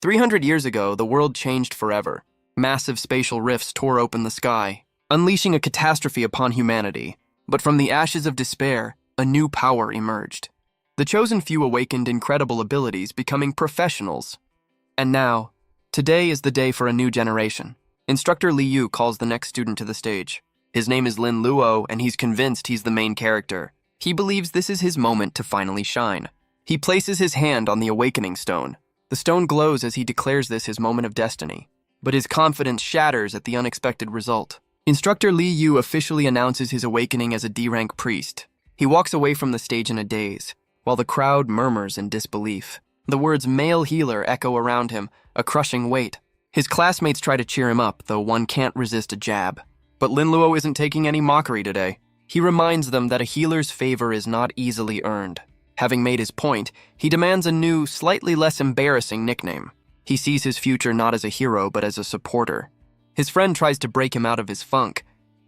300 years ago, the world changed forever. Massive spatial rifts tore open the sky, unleashing a catastrophe upon humanity. But from the ashes of despair, a new power emerged. The chosen few awakened incredible abilities, becoming professionals. And now, today is the day for a new generation. Instructor Li Yu calls the next student to the stage. His name is Lin Luo, and he's convinced he's the main character. He believes this is his moment to finally shine. He places his hand on the awakening stone. The stone glows as he declares this his moment of destiny. But his confidence shatters at the unexpected result. Instructor Li Yu officially announces his awakening as a D-rank priest. He walks away from the stage in a daze, while the crowd murmurs in disbelief. The words "male healer" echo around him, a crushing weight. His classmates try to cheer him up, though one can't resist a jab. But Lin Luo isn't taking any mockery today. He reminds them that a healer's favor is not easily earned. Having made his point, he demands a new, slightly less embarrassing nickname. He sees his future not as a hero, but as a supporter. His friend tries to break him out of his funk.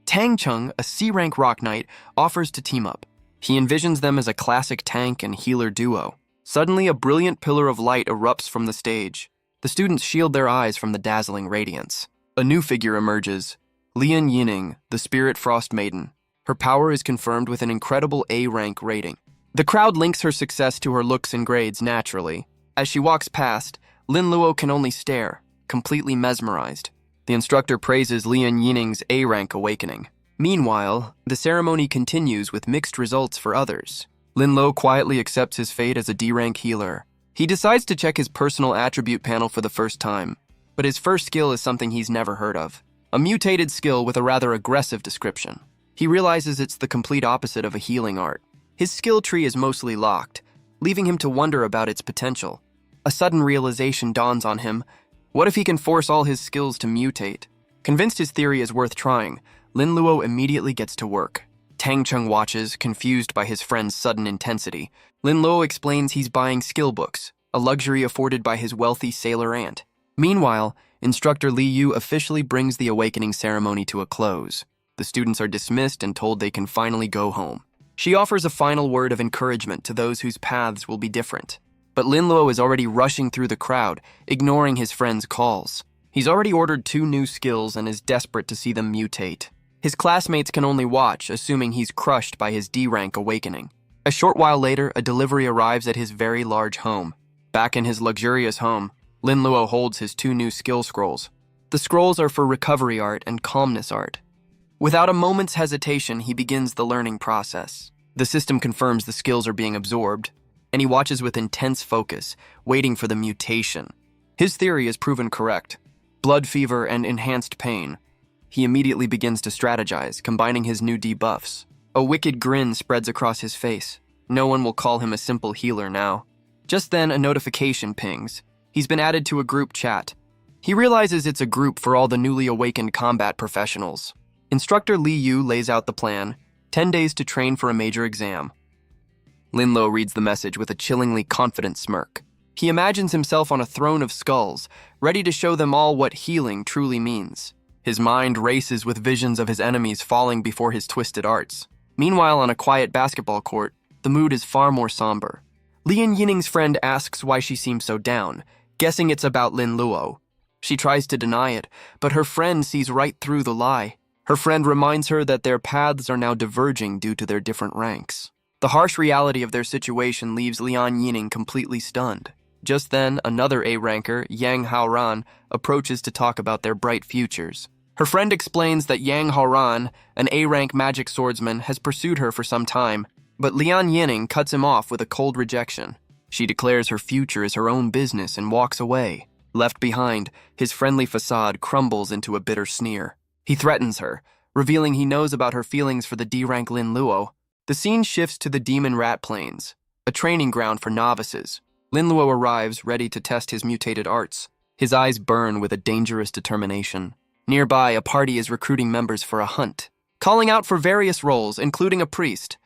Tang Chung, a C-rank rock knight, offers to team up. He envisions them as a classic tank and healer duo. Suddenly, a brilliant pillar of light erupts from the stage. The students shield their eyes from the dazzling radiance. A new figure emerges, Lian Yining, the Spirit Frost Maiden. Her power is confirmed with an incredible A-rank rating. The crowd links her success to her looks and grades naturally. As she walks past, Lin Luo can only stare, completely mesmerized. The instructor praises Lian Yining's A-rank awakening. Meanwhile, the ceremony continues with mixed results for others. Lin Luo quietly accepts his fate as a D-rank healer. He decides to check his personal attribute panel for the first time, but his first skill is something he's never heard of. A mutated skill with a rather aggressive description. He realizes it's the complete opposite of a healing art. His skill tree is mostly locked, leaving him to wonder about its potential. A sudden realization dawns on him. What if he can force all his skills to mutate? Convinced his theory is worth trying, Lin Luo immediately gets to work. Tang Chung watches, confused by his friend's sudden intensity. Lin Luo explains he's buying skill books, a luxury afforded by his wealthy sailor aunt. Meanwhile, Instructor Li Yu officially brings the awakening ceremony to a close. The students are dismissed and told they can finally go home. She offers a final word of encouragement to those whose paths will be different. But Lin Luo is already rushing through the crowd, ignoring his friend's calls. He's already ordered 2 new skills and is desperate to see them mutate. His classmates can only watch, assuming he's crushed by his D-rank awakening. A short while later, a delivery arrives at his very large home. Back in his luxurious home, Lin Luo holds his 2 new skill scrolls. The scrolls are for recovery art and calmness art. Without a moment's hesitation, he begins the learning process. The system confirms the skills are being absorbed, and he watches with intense focus, waiting for the mutation. His theory is proven correct. Blood fever and enhanced pain. He immediately begins to strategize, combining his new debuffs. A wicked grin spreads across his face. No one will call him a simple healer now. Just then, a notification pings. He's been added to a group chat. He realizes it's a group for all the newly awakened combat professionals. Instructor Li Yu lays out the plan, 10 days to train for a major exam. Lin Luo reads the message with a chillingly confident smirk. He imagines himself on a throne of skulls, ready to show them all what healing truly means. His mind races with visions of his enemies falling before his twisted arts. Meanwhile, on a quiet basketball court, the mood is far more somber. Lian Yining's friend asks why she seems so down, guessing it's about Lin Luo. She tries to deny it, but her friend sees right through the lie. Her friend reminds her that their paths are now diverging due to their different ranks. The harsh reality of their situation leaves Lian Yining completely stunned. Just then, another A-ranker, Yang Haoran, approaches to talk about their bright futures. Her friend explains that Yang Haoran, an A-rank magic swordsman, has pursued her for some time, but Lian Yining cuts him off with a cold rejection. She declares her future is her own business and walks away. Left behind, his friendly facade crumbles into a bitter sneer. He threatens her, revealing he knows about her feelings for the D-rank Lin Luo. The scene shifts to the Demon Rat Plains, a training ground for novices. Lin Luo arrives, ready to test his mutated arts. His eyes burn with a dangerous determination. Nearby, a party is recruiting members for a hunt, calling out for various roles, including a priest.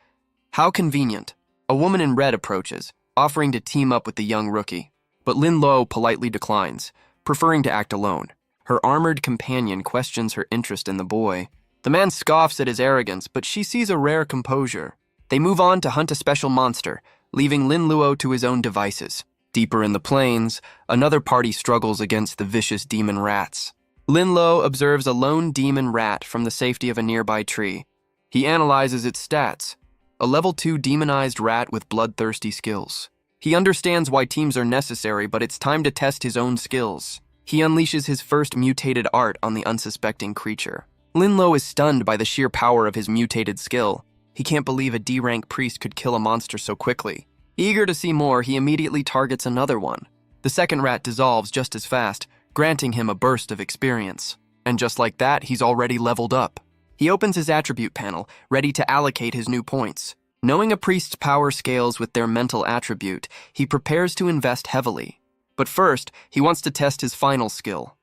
How convenient. A woman in red approaches, offering to team up with the young rookie. But Lin Luo politely declines, preferring to act alone. Her armored companion questions her interest in the boy. The man scoffs at his arrogance, but she sees a rare composure. They move on to hunt a special monster, leaving Lin Luo to his own devices. Deeper in the plains, another party struggles against the vicious demon rats. Lin Lo observes a lone demon rat from the safety of a nearby tree. He analyzes its stats, a level 2 demonized rat with bloodthirsty skills. He understands why teams are necessary, but it's time to test his own skills. He unleashes his first mutated art on the unsuspecting creature. Lin Lo is stunned by the sheer power of his mutated skill. He can't believe a D-rank priest could kill a monster so quickly. Eager to see more, he immediately targets another one. The second rat dissolves just as fast, granting him a burst of experience. And just like that, he's already leveled up. He opens his attribute panel, ready to allocate his new points. Knowing a priest's power scales with their mental attribute, he prepares to invest heavily. But first, he wants to test his final skill,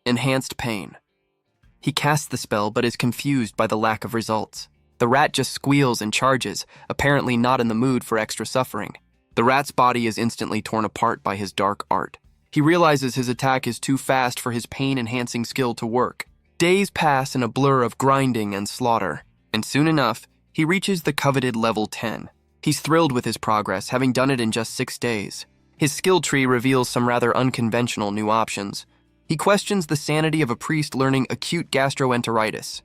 Enhanced Pain. He casts the spell but is confused by the lack of results. The rat just squeals and charges, apparently not in the mood for extra suffering. The rat's body is instantly torn apart by his dark art. He realizes his attack is too fast for his pain-enhancing skill to work. Days pass in a blur of grinding and slaughter, and soon enough, he reaches the coveted level 10. He's thrilled with his progress, having done it in just 6 days. His skill tree reveals some rather unconventional new options. He questions the sanity of a priest learning acute gastroenteritis.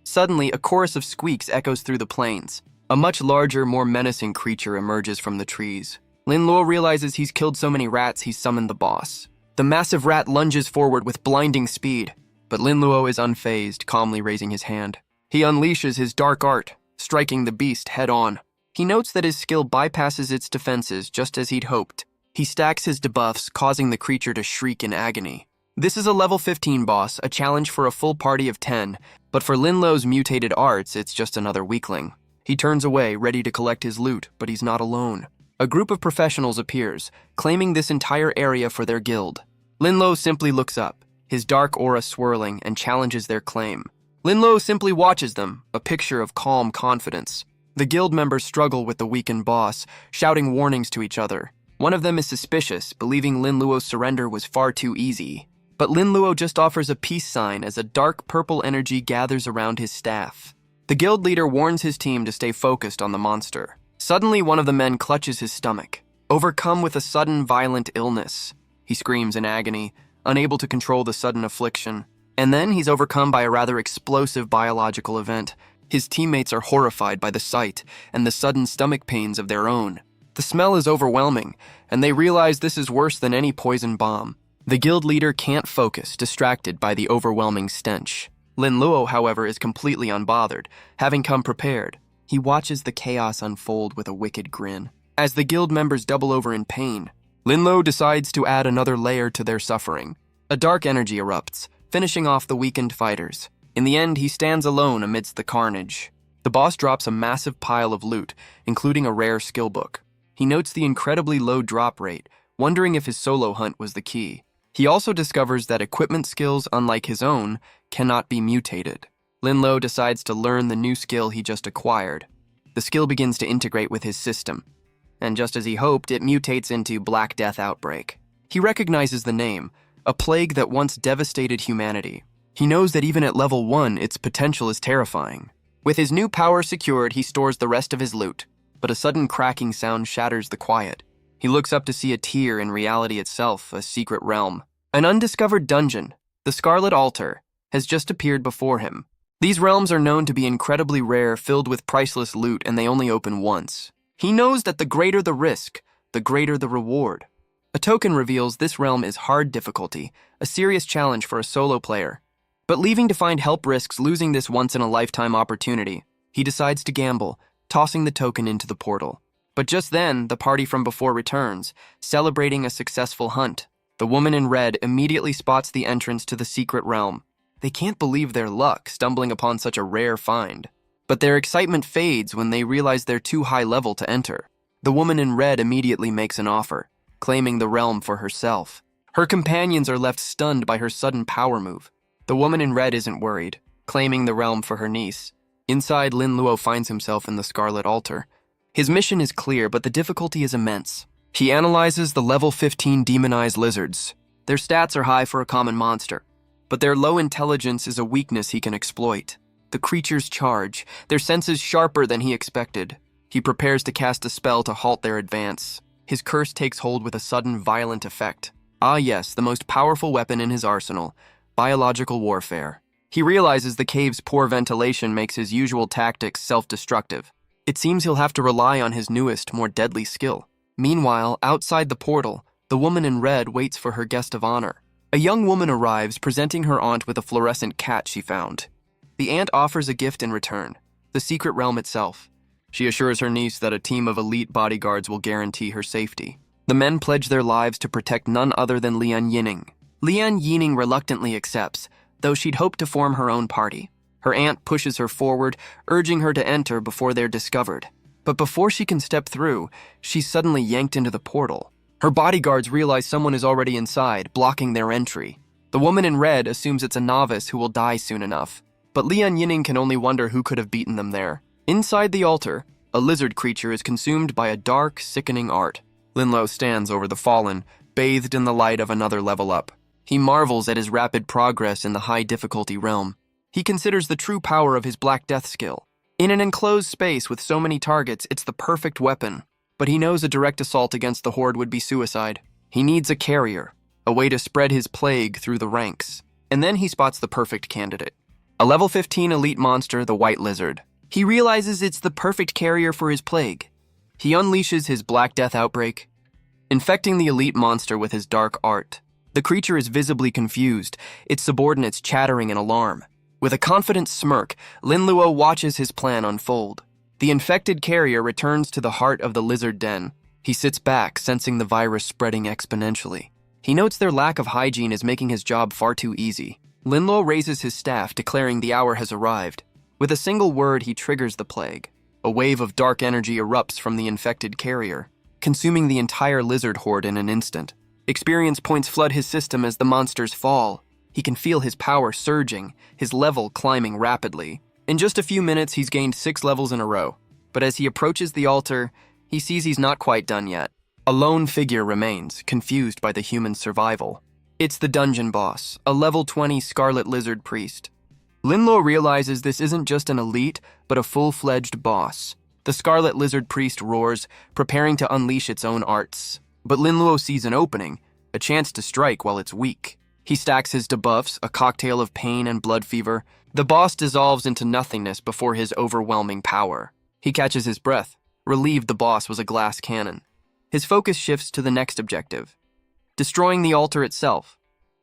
Suddenly, a chorus of squeaks echoes through the plains. A much larger, more menacing creature emerges from the trees. Lin Luo realizes he's killed so many rats he's summoned the boss. The massive rat lunges forward with blinding speed, but Lin Luo is unfazed, calmly raising his hand. He unleashes his dark art, striking the beast head-on. He notes that his skill bypasses its defenses just as he'd hoped. He stacks his debuffs, causing the creature to shriek in agony. This is a level 15 boss, a challenge for a full party of 10, but for Lin Luo's mutated arts, it's just another weakling. He turns away, ready to collect his loot, but he's not alone. A group of professionals appears, claiming this entire area for their guild. Lin Luo simply looks up, his dark aura swirling, and challenges their claim. Lin Luo simply watches them, a picture of calm confidence. The guild members struggle with the weakened boss, shouting warnings to each other. One of them is suspicious, believing Lin Luo's surrender was far too easy. But Lin Luo just offers a peace sign as a dark purple energy gathers around his staff. The guild leader warns his team to stay focused on the monster. Suddenly, one of the men clutches his stomach, overcome with a sudden violent illness. He screams in agony, unable to control the sudden affliction. And then he's overcome by a rather explosive biological event. His teammates are horrified by the sight and the sudden stomach pains of their own. The smell is overwhelming, and they realize this is worse than any poison bomb. The guild leader can't focus, distracted by the overwhelming stench. Lin Luo, however, is completely unbothered, having come prepared. He watches the chaos unfold with a wicked grin. As the guild members double over in pain, Lin Luo decides to add another layer to their suffering. A dark energy erupts, finishing off the weakened fighters. In the end, he stands alone amidst the carnage. The boss drops a massive pile of loot, including a rare skill book. He notes the incredibly low drop rate, wondering if his solo hunt was the key. He also discovers that equipment skills, unlike his own, cannot be mutated. Lin Luo decides to learn the new skill he just acquired. The skill begins to integrate with his system, and just as he hoped, it mutates into Black Death Outbreak. He recognizes the name, a plague that once devastated humanity. He knows that even at level 1, its potential is terrifying. With his new power secured, he stores the rest of his loot, but a sudden cracking sound shatters the quiet. He looks up to see a tier in reality itself, a secret realm. An undiscovered dungeon, the Scarlet Altar, has just appeared before him. These realms are known to be incredibly rare, filled with priceless loot, and they only open once. He knows that the greater the risk, the greater the reward. A token reveals this realm is hard difficulty, a serious challenge for a solo player. But leaving to find help risks losing this once-in-a-lifetime opportunity. He decides to gamble, tossing the token into the portal. But just then, the party from before returns, celebrating a successful hunt. The woman in red immediately spots the entrance to the secret realm. They can't believe their luck, stumbling upon such a rare find. But their excitement fades when they realize they're too high level to enter. The woman in red immediately makes an offer, claiming the realm for herself. Her companions are left stunned by her sudden power move. The woman in red isn't worried, claiming the realm for her niece. Inside, Lin Luo finds himself in the Scarlet Altar. His mission is clear, but the difficulty is immense. He analyzes the level 15 demonized lizards. Their stats are high for a common monster, but their low intelligence is a weakness he can exploit. The creatures charge, their senses sharper than he expected. He prepares to cast a spell to halt their advance. His curse takes hold with a sudden, violent effect. Ah yes, the most powerful weapon in his arsenal, biological warfare. He realizes the cave's poor ventilation makes his usual tactics self-destructive. It seems he'll have to rely on his newest, more deadly skill. Meanwhile, outside the portal, the woman in red waits for her guest of honor. A young woman arrives, presenting her aunt with a fluorescent cat she found. The aunt offers a gift in return, the secret realm itself. She assures her niece that a team of elite bodyguards will guarantee her safety. The men pledge their lives to protect none other than Lian Yining. Lian Yining reluctantly accepts, though she'd hoped to form her own party. Her aunt pushes her forward, urging her to enter before they're discovered. But before she can step through, she's suddenly yanked into the portal. Her bodyguards realize someone is already inside, blocking their entry. The woman in red assumes it's a novice who will die soon enough. But Lian Yining can only wonder who could have beaten them there. Inside the altar, a lizard creature is consumed by a dark, sickening art. Linluo stands over the fallen, bathed in the light of another level up. He marvels at his rapid progress in the high-difficulty realm. He considers the true power of his Black Death skill. In an enclosed space with so many targets, it's the perfect weapon. But he knows a direct assault against the Horde would be suicide. He needs a carrier, a way to spread his plague through the ranks. And then he spots the perfect candidate. A level 15 elite monster, the White Lizard. He realizes it's the perfect carrier for his plague. He unleashes his Black Death outbreak, infecting the elite monster with his dark art. The creature is visibly confused, its subordinates chattering in alarm. With a confident smirk, Linluo watches his plan unfold. The infected carrier returns to the heart of the lizard den. He sits back, sensing the virus spreading exponentially. He notes their lack of hygiene is making his job far too easy. Linluo raises his staff, declaring the hour has arrived. With a single word, he triggers the plague. A wave of dark energy erupts from the infected carrier, consuming the entire lizard horde in an instant. Experience points flood his system as the monsters fall. He can feel his power surging, his level climbing rapidly. In just a few minutes, he's gained 6 levels in a row. But as he approaches the altar, he sees he's not quite done yet. A lone figure remains, confused by the human survival. It's the dungeon boss, a level 20 Scarlet Lizard Priest. Linluo realizes this isn't just an elite, but a full-fledged boss. The Scarlet Lizard Priest roars, preparing to unleash its own arts. But Linluo sees an opening, a chance to strike while it's weak. He stacks his debuffs, a cocktail of pain and blood fever. The boss dissolves into nothingness before his overwhelming power. He catches his breath, relieved the boss was a glass cannon. His focus shifts to the next objective, destroying the altar itself.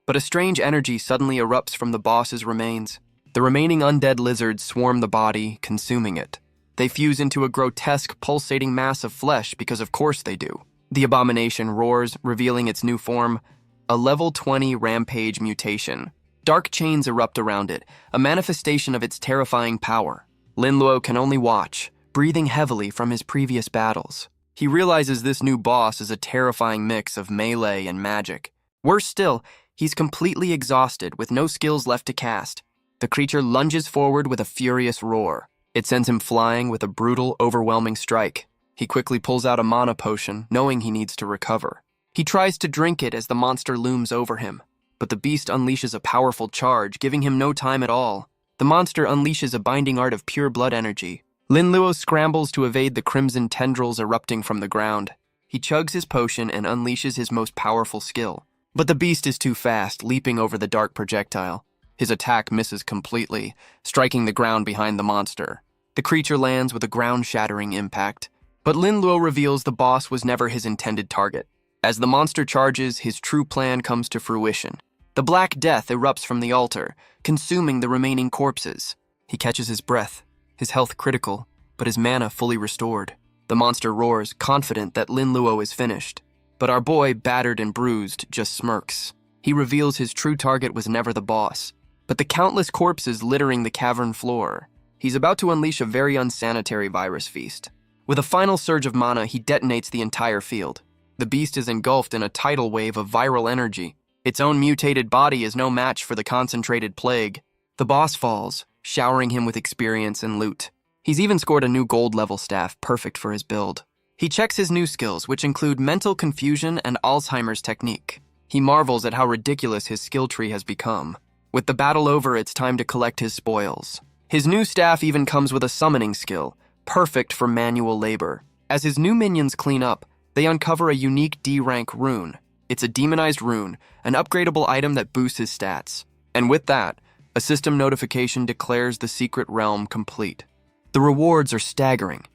But a strange energy suddenly erupts from the boss's remains. The remaining undead lizards swarm the body, consuming it. They fuse into a grotesque, pulsating mass of flesh because of course they do. The abomination roars, revealing its new form, a level 20 rampage mutation. Dark chains erupt around it, a manifestation of its terrifying power. Linluo can only watch, breathing heavily from his previous battles. He realizes this new boss is a terrifying mix of melee and magic. Worse still, he's completely exhausted with no skills left to cast. The creature lunges forward with a furious roar. It sends him flying with a brutal, overwhelming strike. He quickly pulls out a mana potion, knowing he needs to recover. He tries to drink it as the monster looms over him. But the beast unleashes a powerful charge, giving him no time at all. The monster unleashes a binding art of pure blood energy. Linluo scrambles to evade the crimson tendrils erupting from the ground. He chugs his potion and unleashes his most powerful skill. But the beast is too fast, leaping over the dark projectile. His attack misses completely, striking the ground behind the monster. The creature lands with a ground-shattering impact. But Linluo reveals the boss was never his intended target. As the monster charges, his true plan comes to fruition. The Black Death erupts from the altar, consuming the remaining corpses. He catches his breath, his health critical, but his mana fully restored. The monster roars, confident that Linluo is finished. But our boy, battered and bruised, just smirks. He reveals his true target was never the boss, but the countless corpses littering the cavern floor. He's about to unleash a very unsanitary virus feast. With a final surge of mana, he detonates the entire field. The beast is engulfed in a tidal wave of viral energy. Its own mutated body is no match for the concentrated plague. The boss falls, showering him with experience and loot. He's even scored a new gold-level staff, perfect for his build. He checks his new skills, which include mental confusion and Alzheimer's technique. He marvels at how ridiculous his skill tree has become. With the battle over, it's time to collect his spoils. His new staff even comes with a summoning skill, perfect for manual labor. As his new minions clean up, they uncover a unique D-rank rune. It's a demonized rune, an upgradable item that boosts his stats. And with that, a system notification declares the secret realm complete. The rewards are staggering.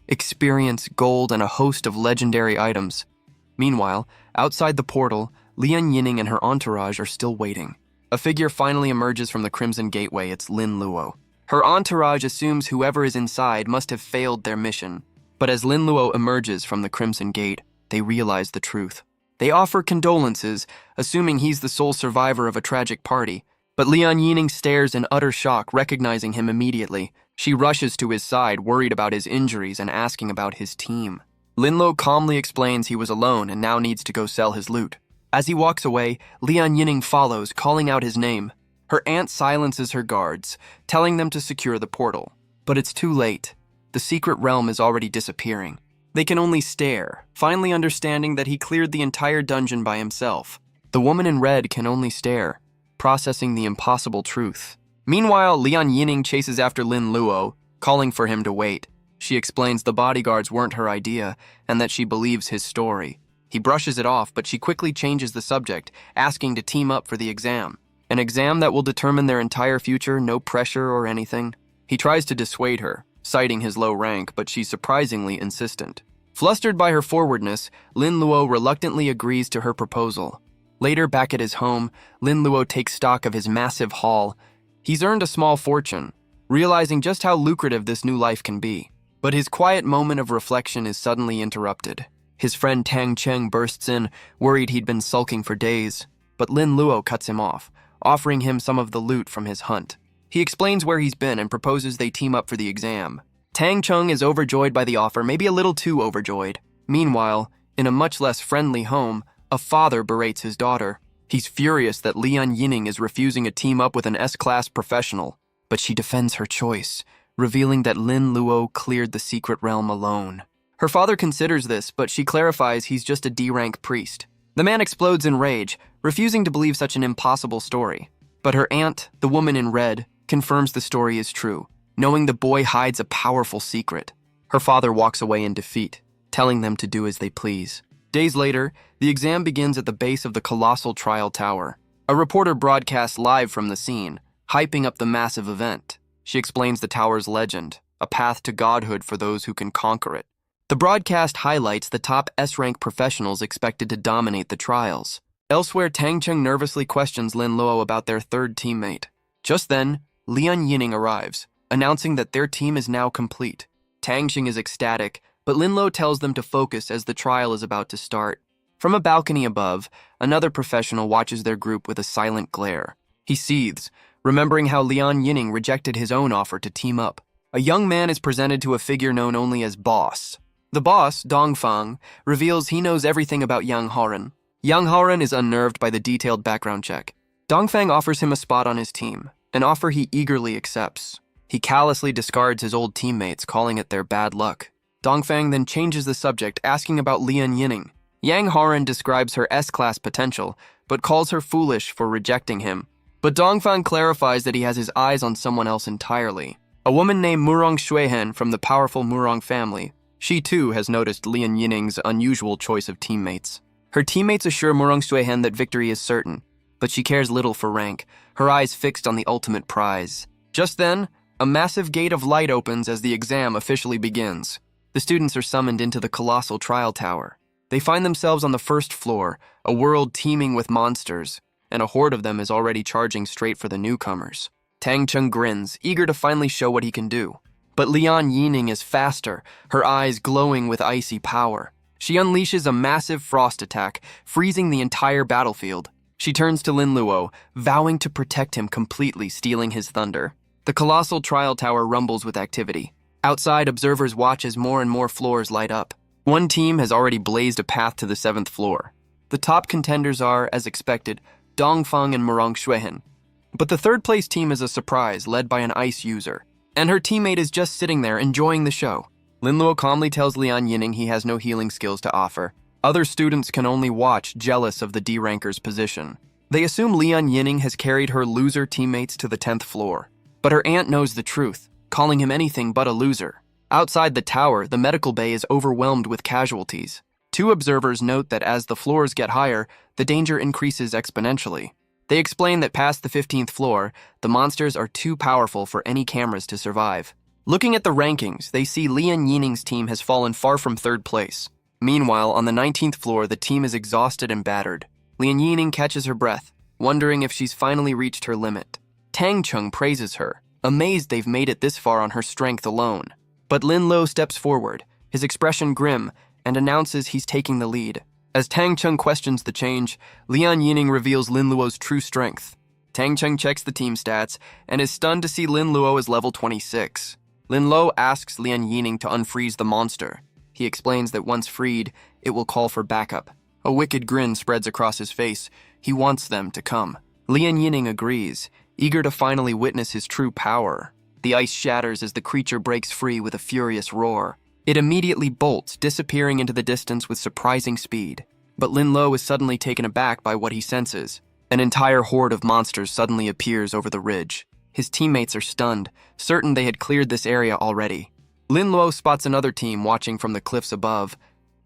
Experience, gold, and a host of legendary items. Meanwhile, outside the portal, Lian Yinning and her entourage are still waiting. A figure finally emerges from the Crimson Gateway. It's Lin Luo. Her entourage assumes whoever is inside must have failed their mission. But as Lin Luo emerges from the Crimson Gate, they realize the truth. They offer condolences, assuming he's the sole survivor of a tragic party. But Lian Yinning stares in utter shock, recognizing him immediately. She rushes to his side, worried about his injuries and asking about his team. Lin Luo calmly explains he was alone and now needs to go sell his loot. As he walks away, Lian Yinning follows, calling out his name. Her aunt silences her guards, telling them to secure the portal. But it's too late. The secret realm is already disappearing. They can only stare, finally understanding that he cleared the entire dungeon by himself. The woman in red can only stare, processing the impossible truth. Meanwhile, Lian Yinning chases after Lin Luo, calling for him to wait. She explains the bodyguards weren't her idea and that she believes his story. He brushes it off, but she quickly changes the subject, asking to team up for the exam. An exam that will determine their entire future, no pressure or anything. He tries to dissuade her, citing his low rank, but she's surprisingly insistent. Flustered by her forwardness, Lin Luo reluctantly agrees to her proposal. Later, back at his home, Lin Luo takes stock of his massive haul. He's earned a small fortune, realizing just how lucrative this new life can be. But his quiet moment of reflection is suddenly interrupted. His friend Tang Cheng bursts in, worried he'd been sulking for days. But Lin Luo cuts him off, offering him some of the loot from his hunt. He explains where he's been and proposes they team up for the exam. Tang Cheng is overjoyed by the offer, maybe a little too overjoyed. Meanwhile, in a much less friendly home, a father berates his daughter. He's furious that Lian Yinning is refusing a team up with an S-class professional, but she defends her choice, revealing that Lin Luo cleared the secret realm alone. Her father considers this, but she clarifies he's just a D-rank priest. The man explodes in rage, refusing to believe such an impossible story. But her aunt, the woman in red, confirms the story is true, knowing the boy hides a powerful secret. Her father walks away in defeat, telling them to do as they please. Days later, the exam begins at the base of the colossal trial tower. A reporter broadcasts live from the scene, hyping up the massive event. She explains the tower's legend, a path to godhood for those who can conquer it. The broadcast highlights the top S-rank professionals expected to dominate the trials. Elsewhere, Tang Cheng nervously questions Lin Luo about their third teammate. Just then, Lian Yinning arrives, announcing that their team is now complete. Tang Cheng is ecstatic, but Lin Luo tells them to focus as the trial is about to start. From a balcony above, another professional watches their group with a silent glare. He seethes, remembering how Lian Yinning rejected his own offer to team up. A young man is presented to a figure known only as Boss. The boss, Dongfang, reveals he knows everything about Yang Haoren. Yang Haoren is unnerved by the detailed background check. Dongfang offers him a spot on his team, an offer he eagerly accepts. He callously discards his old teammates, calling it their bad luck. Dongfang then changes the subject, asking about Lian Yinning. Yang Haoren describes her S-class potential, but calls her foolish for rejecting him. But Dongfang clarifies that he has his eyes on someone else entirely. A woman named Murong Xuehen from the powerful Murong family. She too has noticed Lian Yinning's unusual choice of teammates. Her teammates assure Murong Xuehen that victory is certain, but she cares little for rank, her eyes fixed on the ultimate prize. Just then, a massive gate of light opens as the exam officially begins. The students are summoned into the colossal trial tower. They find themselves on the first floor, a world teeming with monsters, and a horde of them is already charging straight for the newcomers. Tang Cheng grins, eager to finally show what he can do. But Lian Yinning is faster, her eyes glowing with icy power. She unleashes a massive frost attack, freezing the entire battlefield. She turns to Lin Luo, vowing to protect him completely, stealing his thunder. The colossal trial tower rumbles with activity. Outside, observers watch as more and more floors light up. One team has already blazed a path to the 7th floor. The top contenders are, as expected, Dongfang and Murong Xuehen. But the third-place team is a surprise, led by an ice user. And her teammate is just sitting there, enjoying the show. Lin Luo calmly tells Lian Yinning he has no healing skills to offer. Other students can only watch, jealous of the D-ranker's position. They assume Lian Yinning has carried her loser teammates to the 10th floor. But her aunt knows the truth, calling him anything but a loser. Outside the tower, the medical bay is overwhelmed with casualties. Two observers note that as the floors get higher, the danger increases exponentially. They explain that past the 15th floor, the monsters are too powerful for any cameras to survive. Looking at the rankings, they see Lian Yining's team has fallen far from third place. Meanwhile, on the 19th floor, the team is exhausted and battered. Lian Yining catches her breath, wondering if she's finally reached her limit. Tang Chung praises her, amazed they've made it this far on her strength alone. But Lin Lo steps forward, his expression grim, and announces he's taking the lead. As Tang Chung questions the change, Lian Yining reveals Lin Luo's true strength. Tang Chung checks the team stats and is stunned to see Lin Luo is level 26. Lin Lo asks Lian Yining to unfreeze the monster. He explains that once freed, it will call for backup. A wicked grin spreads across his face. He wants them to come. Lian Yining agrees, eager to finally witness his true power. The ice shatters as the creature breaks free with a furious roar. It immediately bolts, disappearing into the distance with surprising speed. But Lin Lo is suddenly taken aback by what he senses. An entire horde of monsters suddenly appears over the ridge. His teammates are stunned, certain they had cleared this area already. Lin Lo spots another team watching from the cliffs above.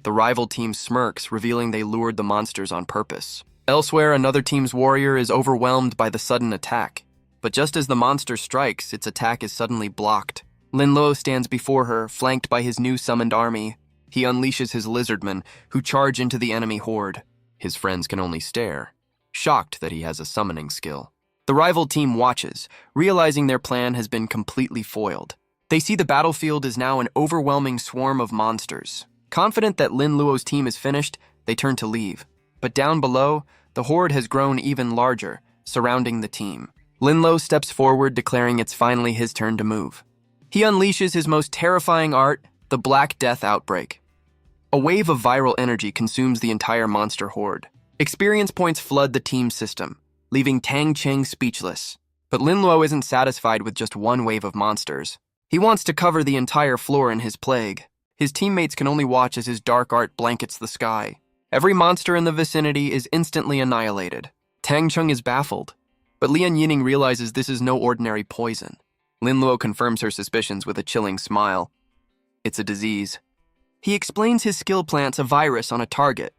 The rival team smirks, revealing they lured the monsters on purpose. Elsewhere, another team's warrior is overwhelmed by the sudden attack. But just as the monster strikes, its attack is suddenly blocked. Lin Lo stands before her, flanked by his new summoned army. He unleashes his lizardmen, who charge into the enemy horde. His friends can only stare, shocked that he has a summoning skill. The rival team watches, realizing their plan has been completely foiled. They see the battlefield is now an overwhelming swarm of monsters. Confident that Lin Luo's team is finished, they turn to leave. But down below, the horde has grown even larger, surrounding the team. Lin Lo steps forward, declaring it's finally his turn to move. He unleashes his most terrifying art, the Black Death Outbreak. A wave of viral energy consumes the entire monster horde. Experience points flood the team's system, leaving Tang Cheng speechless. But Lin Luo isn't satisfied with just one wave of monsters. He wants to cover the entire floor in his plague. His teammates can only watch as his dark art blankets the sky. Every monster in the vicinity is instantly annihilated. Tang Chung is baffled, but Lian Yining realizes this is no ordinary poison. Lin Luo confirms her suspicions with a chilling smile. It's a disease. He explains his skill plants a virus on a target,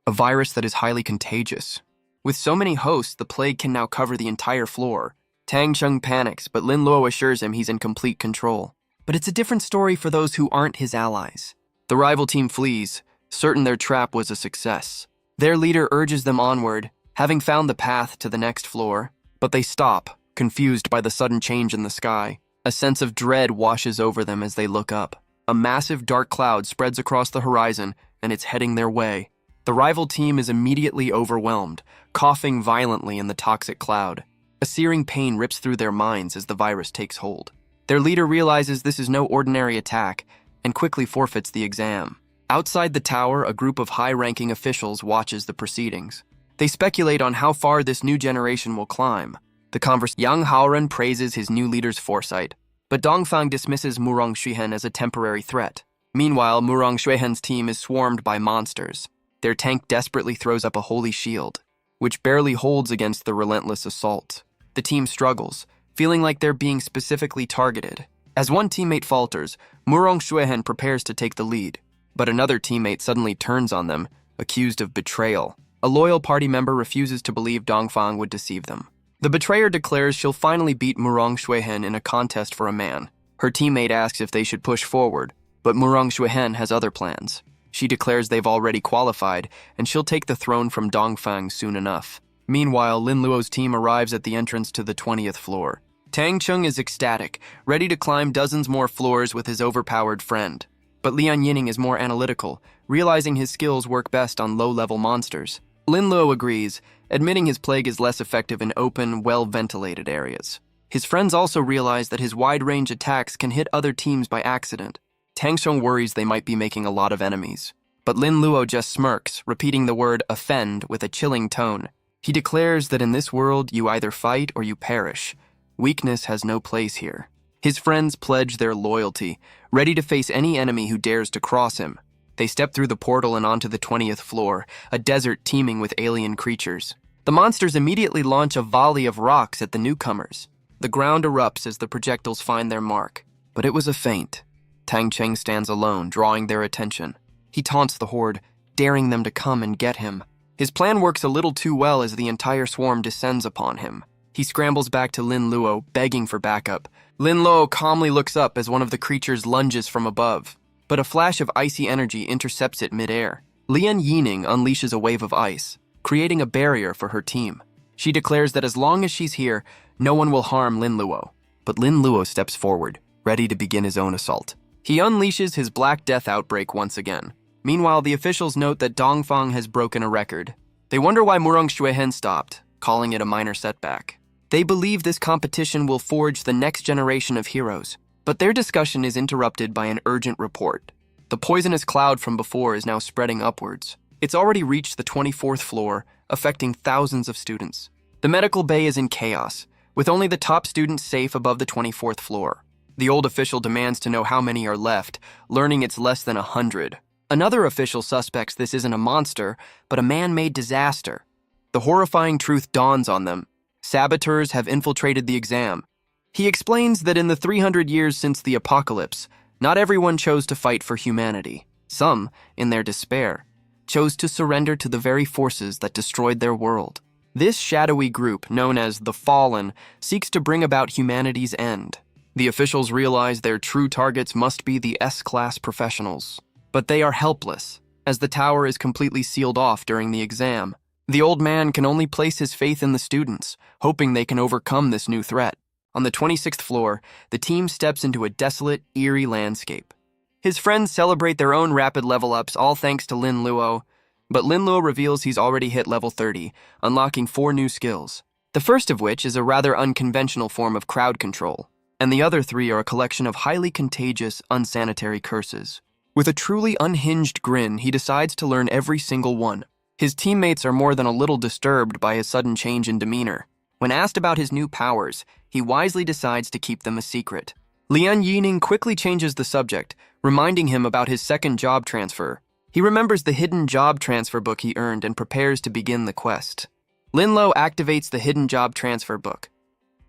a virus that is highly contagious. With so many hosts, the plague can now cover the entire floor. Tang Chung panics, but Lin Luo assures him he's in complete control. But it's a different story for those who aren't his allies. The rival team flees, certain their trap was a success. Their leader urges them onward, having found the path to the next floor, but they stop, confused by the sudden change in the sky. A sense of dread washes over them as they look up. A massive dark cloud spreads across the horizon, and it's heading their way. The rival team is immediately overwhelmed, coughing violently in the toxic cloud. A searing pain rips through their minds as the virus takes hold. Their leader realizes this is no ordinary attack, and quickly forfeits the exam. Outside the tower, a group of high-ranking officials watches the proceedings. They speculate on how far this new generation will climb. Yang Haoren praises his new leader's foresight, but Dongfang dismisses Murong Xuehen as a temporary threat. Meanwhile, Murong Xuehen's team is swarmed by monsters. Their tank desperately throws up a holy shield, which barely holds against the relentless assault. The team struggles, feeling like they're being specifically targeted. As one teammate falters, Murong Xuehen prepares to take the lead, but another teammate suddenly turns on them, accused of betrayal. A loyal party member refuses to believe Dongfang would deceive them. The betrayer declares she'll finally beat Murong Xuehen in a contest for a man. Her teammate asks if they should push forward, but Murong Xuehen has other plans. She declares they've already qualified, and she'll take the throne from Dongfang soon enough. Meanwhile, Lin Luo's team arrives at the entrance to the 20th floor. Tang Chung is ecstatic, ready to climb dozens more floors with his overpowered friend. But Lian Yining is more analytical, realizing his skills work best on low-level monsters. Lin Luo agrees, admitting his plague is less effective in open, well-ventilated areas. His friends also realize that his wide-range attacks can hit other teams by accident. Tang Chung worries they might be making a lot of enemies. But Lin Luo just smirks, repeating the word offend with a chilling tone. He declares that in this world, you either fight or you perish. Weakness has no place here. His friends pledge their loyalty, ready to face any enemy who dares to cross him. They step through the portal and onto the 20th floor, a desert teeming with alien creatures. The monsters immediately launch a volley of rocks at the newcomers. The ground erupts as the projectiles find their mark. But it was a feint. Tang Cheng stands alone, drawing their attention. He taunts the horde, daring them to come and get him. His plan works a little too well as the entire swarm descends upon him. He scrambles back to Lin Luo, begging for backup. Lin Luo calmly looks up as one of the creatures lunges from above, but a flash of icy energy intercepts it midair. Lian Yining unleashes a wave of ice, creating a barrier for her team. She declares that as long as she's here, no one will harm Lin Luo. But Lin Luo steps forward, ready to begin his own assault. He unleashes his Black Death outbreak once again. Meanwhile, the officials note that Dongfang has broken a record. They wonder why Murong Xuehen stopped, calling it a minor setback. They believe this competition will forge the next generation of heroes, but their discussion is interrupted by an urgent report. The poisonous cloud from before is now spreading upwards. It's already reached the 24th floor, affecting thousands of students. The medical bay is in chaos, with only the top students safe above the 24th floor. The old official demands to know how many are left, learning it's less than 100. Another official suspects this isn't a monster, but a man-made disaster. The horrifying truth dawns on them. Saboteurs have infiltrated the exam. He explains that in the 300 years since the apocalypse, not everyone chose to fight for humanity. Some, in their despair, chose to surrender to the very forces that destroyed their world. This shadowy group, known as the Fallen, seeks to bring about humanity's end. The officials realize their true targets must be the S-class professionals. But they are helpless, as the tower is completely sealed off during the exam. The old man can only place his faith in the students, hoping they can overcome this new threat. On the 26th floor, the team steps into a desolate, eerie landscape. His friends celebrate their own rapid level-ups, all thanks to Lin Luo, but Lin Luo reveals he's already hit level 30, unlocking 4 new skills. The first of which is a rather unconventional form of crowd control, and the other 3 are a collection of highly contagious, unsanitary curses. With a truly unhinged grin, he decides to learn every single one. His teammates are more than a little disturbed by his sudden change in demeanor. When asked about his new powers, he wisely decides to keep them a secret. Lian Yining quickly changes the subject, reminding him about his second job transfer. He remembers the hidden job transfer book he earned and prepares to begin the quest. Lin Luo activates the hidden job transfer book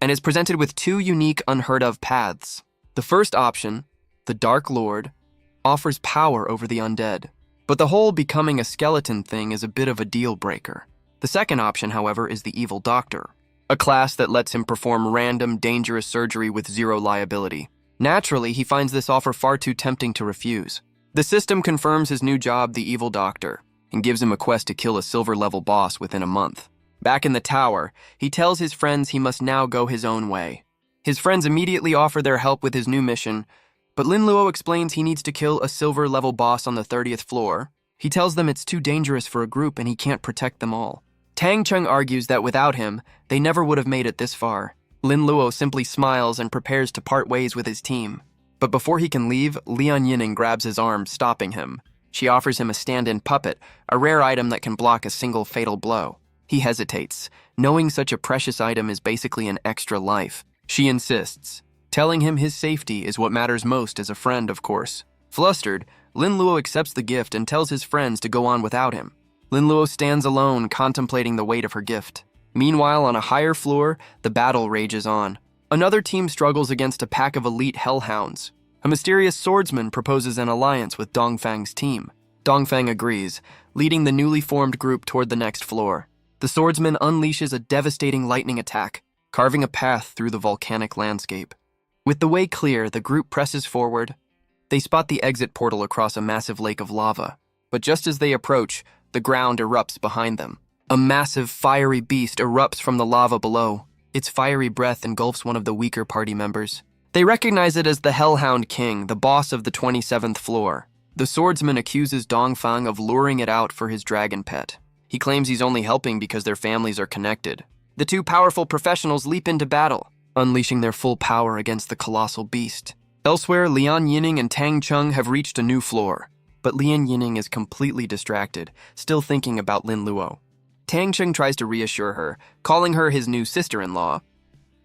and is presented with 2 unique, unheard-of paths. The first option, the Dark Lord, offers power over the undead, but the whole becoming a skeleton thing is a bit of a deal-breaker. The second option, however, is the Evil Doctor, a class that lets him perform random, dangerous surgery with 0 liability. Naturally, he finds this offer far too tempting to refuse. The system confirms his new job, the Evil Doctor, and gives him a quest to kill a silver-level boss within a month. Back in the tower, he tells his friends he must now go his own way. His friends immediately offer their help with his new mission, but Lin Luo explains he needs to kill a silver-level boss on the 30th floor. He tells them it's too dangerous for a group and he can't protect them all. Tang Cheng argues that without him, they never would have made it this far. Lin Luo simply smiles and prepares to part ways with his team. But before he can leave, Lian Yining grabs his arm, stopping him. She offers him a stand-in puppet, a rare item that can block a single fatal blow. He hesitates, knowing such a precious item is basically an extra life. She insists, telling him his safety is what matters most as a friend, of course. Flustered, Lin Luo accepts the gift and tells his friends to go on without him. Lin Luo stands alone, contemplating the weight of her gift. Meanwhile, on a higher floor, the battle rages on. Another team struggles against a pack of elite hellhounds. A mysterious swordsman proposes an alliance with Dongfang's team. Dongfang agrees, leading the newly formed group toward the next floor. The swordsman unleashes a devastating lightning attack, carving a path through the volcanic landscape. With the way clear, the group presses forward. They spot the exit portal across a massive lake of lava. But just as they approach, the ground erupts behind them. A massive, fiery beast erupts from the lava below. Its fiery breath engulfs one of the weaker party members. They recognize it as the Hellhound King, the boss of the 27th floor. The swordsman accuses Dongfang of luring it out for his dragon pet. He claims he's only helping because their families are connected. The 2 powerful professionals leap into battle, unleashing their full power against the colossal beast. Elsewhere, Lian Yining and Tang Cheng have reached a new floor, but Lian Yining is completely distracted, still thinking about Lin Luo. Tang Cheng tries to reassure her, calling her his new sister-in-law.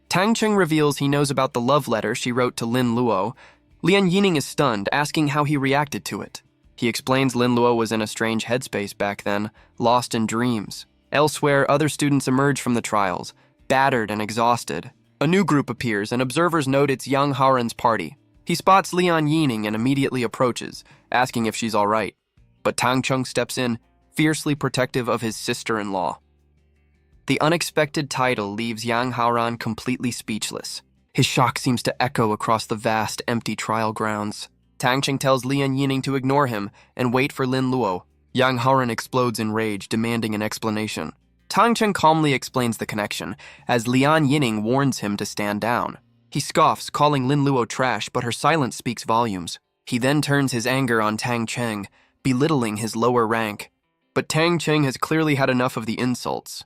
Tang Cheng reveals he knows about the love letter she wrote to Lin Luo. Lian Yining is stunned, asking how he reacted to it. He explains Lin Luo was in a strange headspace back then, lost in dreams. Elsewhere, other students emerge from the trials, battered and exhausted. A new group appears, and observers note it's young Haren's party. He spots Lian Yining and immediately approaches, asking if she's all right. but Tang Chung steps in, fiercely protective of his sister-in-law. The unexpected title leaves Yang Haoran completely speechless. His shock seems to echo across the vast, empty trial grounds. Tang Chung tells Lian Yining to ignore him and wait for Lin Luo. Yang Haoran explodes in rage, demanding an explanation. Tang Chung calmly explains the connection, as Lian Yining warns him to stand down. He scoffs, calling Lin Luo trash, but her silence speaks volumes. He then turns his anger on Tang Cheng, belittling his lower rank. But Tang Cheng has clearly had enough of the insults.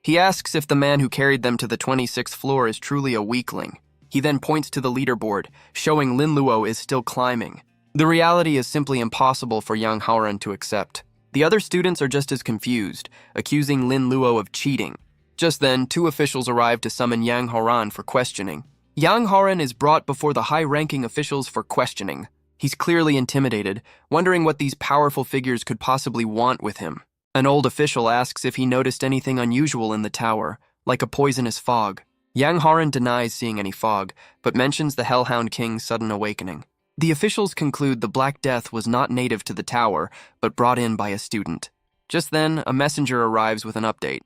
He asks if the man who carried them to the 26th floor is truly a weakling. He then points to the leaderboard, showing Lin Luo is still climbing. The reality is simply impossible for Yang Haoran to accept. The other students are just as confused, accusing Lin Luo of cheating. Just then, 2 officials arrive to summon Yang Haoran for questioning. Yang Haoran is brought before the high-ranking officials for questioning. He's clearly intimidated, wondering what these powerful figures could possibly want with him. An old official asks if he noticed anything unusual in the tower, like a poisonous fog. Yang Haoran denies seeing any fog, but mentions the Hellhound King's sudden awakening. The officials conclude the Black Death was not native to the tower, but brought in by a student. Just then, a messenger arrives with an update.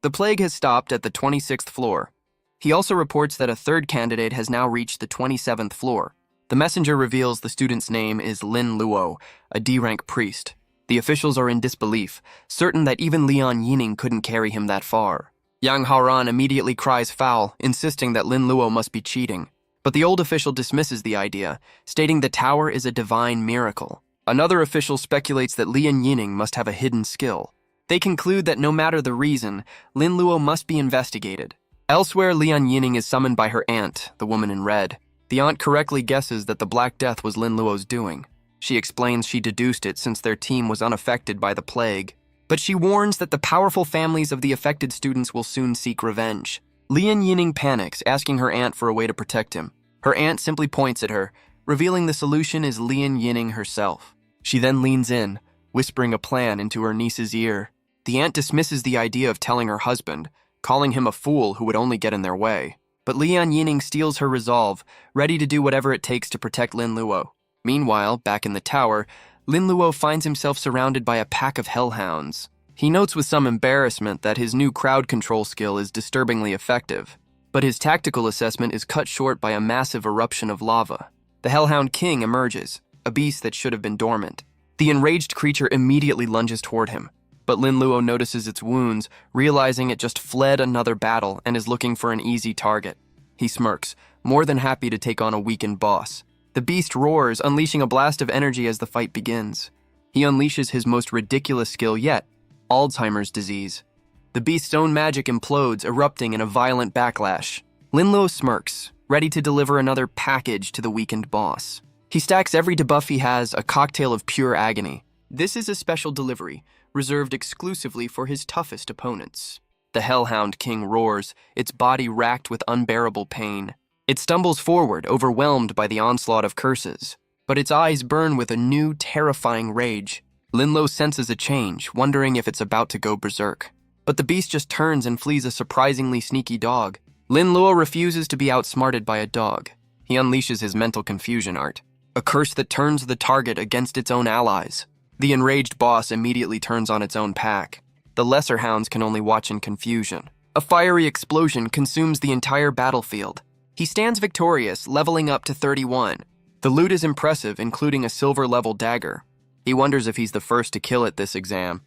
The plague has stopped at the 26th floor. He also reports that a 3rd candidate has now reached the 27th floor. The messenger reveals the student's name is Lin Luo, a D-rank priest. The officials are in disbelief, certain that even Lian Yining couldn't carry him that far. Yang Haoran immediately cries foul, insisting that Lin Luo must be cheating. But the old official dismisses the idea, stating the tower is a divine miracle. Another official speculates that Lian Yining must have a hidden skill. They conclude that no matter the reason, Lin Luo must be investigated. Elsewhere, Lian Yining is summoned by her aunt, the woman in red. The aunt correctly guesses that the Black Death was Lin Luo's doing. She explains she deduced it since their team was unaffected by the plague. But she warns that the powerful families of the affected students will soon seek revenge. Lian Yining panics, asking her aunt for a way to protect him. Her aunt simply points at her, revealing the solution is Lian Yining herself. She then leans in, whispering a plan into her niece's ear. The aunt dismisses the idea of telling her husband, calling him a fool who would only get in their way. But Lian Yining steals her resolve, ready to do whatever it takes to protect Lin Luo. Meanwhile, back in the tower, Lin Luo finds himself surrounded by a pack of hellhounds. He notes with some embarrassment that his new crowd control skill is disturbingly effective. But his tactical assessment is cut short by a massive eruption of lava. The Hellhound King emerges, a beast that should have been dormant. The enraged creature immediately lunges toward him, but Lin Luo notices its wounds, realizing it just fled another battle and is looking for an easy target. He smirks, more than happy to take on a weakened boss. The beast roars, unleashing a blast of energy as the fight begins. He unleashes his most ridiculous skill yet, Alzheimer's disease. The beast's own magic implodes, erupting in a violent backlash. Lin Luo smirks, ready to deliver another package to the weakened boss. He stacks every debuff he has, a cocktail of pure agony. This is a special delivery, reserved exclusively for his toughest opponents. The Hellhound King roars, its body racked with unbearable pain. It stumbles forward, overwhelmed by the onslaught of curses. But its eyes burn with a new, terrifying rage. Lin Luo senses a change, wondering if it's about to go berserk. But the beast just turns and flees a surprisingly sneaky dog. Lin Luo refuses to be outsmarted by a dog. He unleashes his mental confusion art, a curse that turns the target against its own allies. The enraged boss immediately turns on its own pack. The lesser hounds can only watch in confusion. A fiery explosion consumes the entire battlefield. He stands victorious, leveling up to 31. The loot is impressive, including a silver-level dagger. He wonders if he's the first to kill it this exam.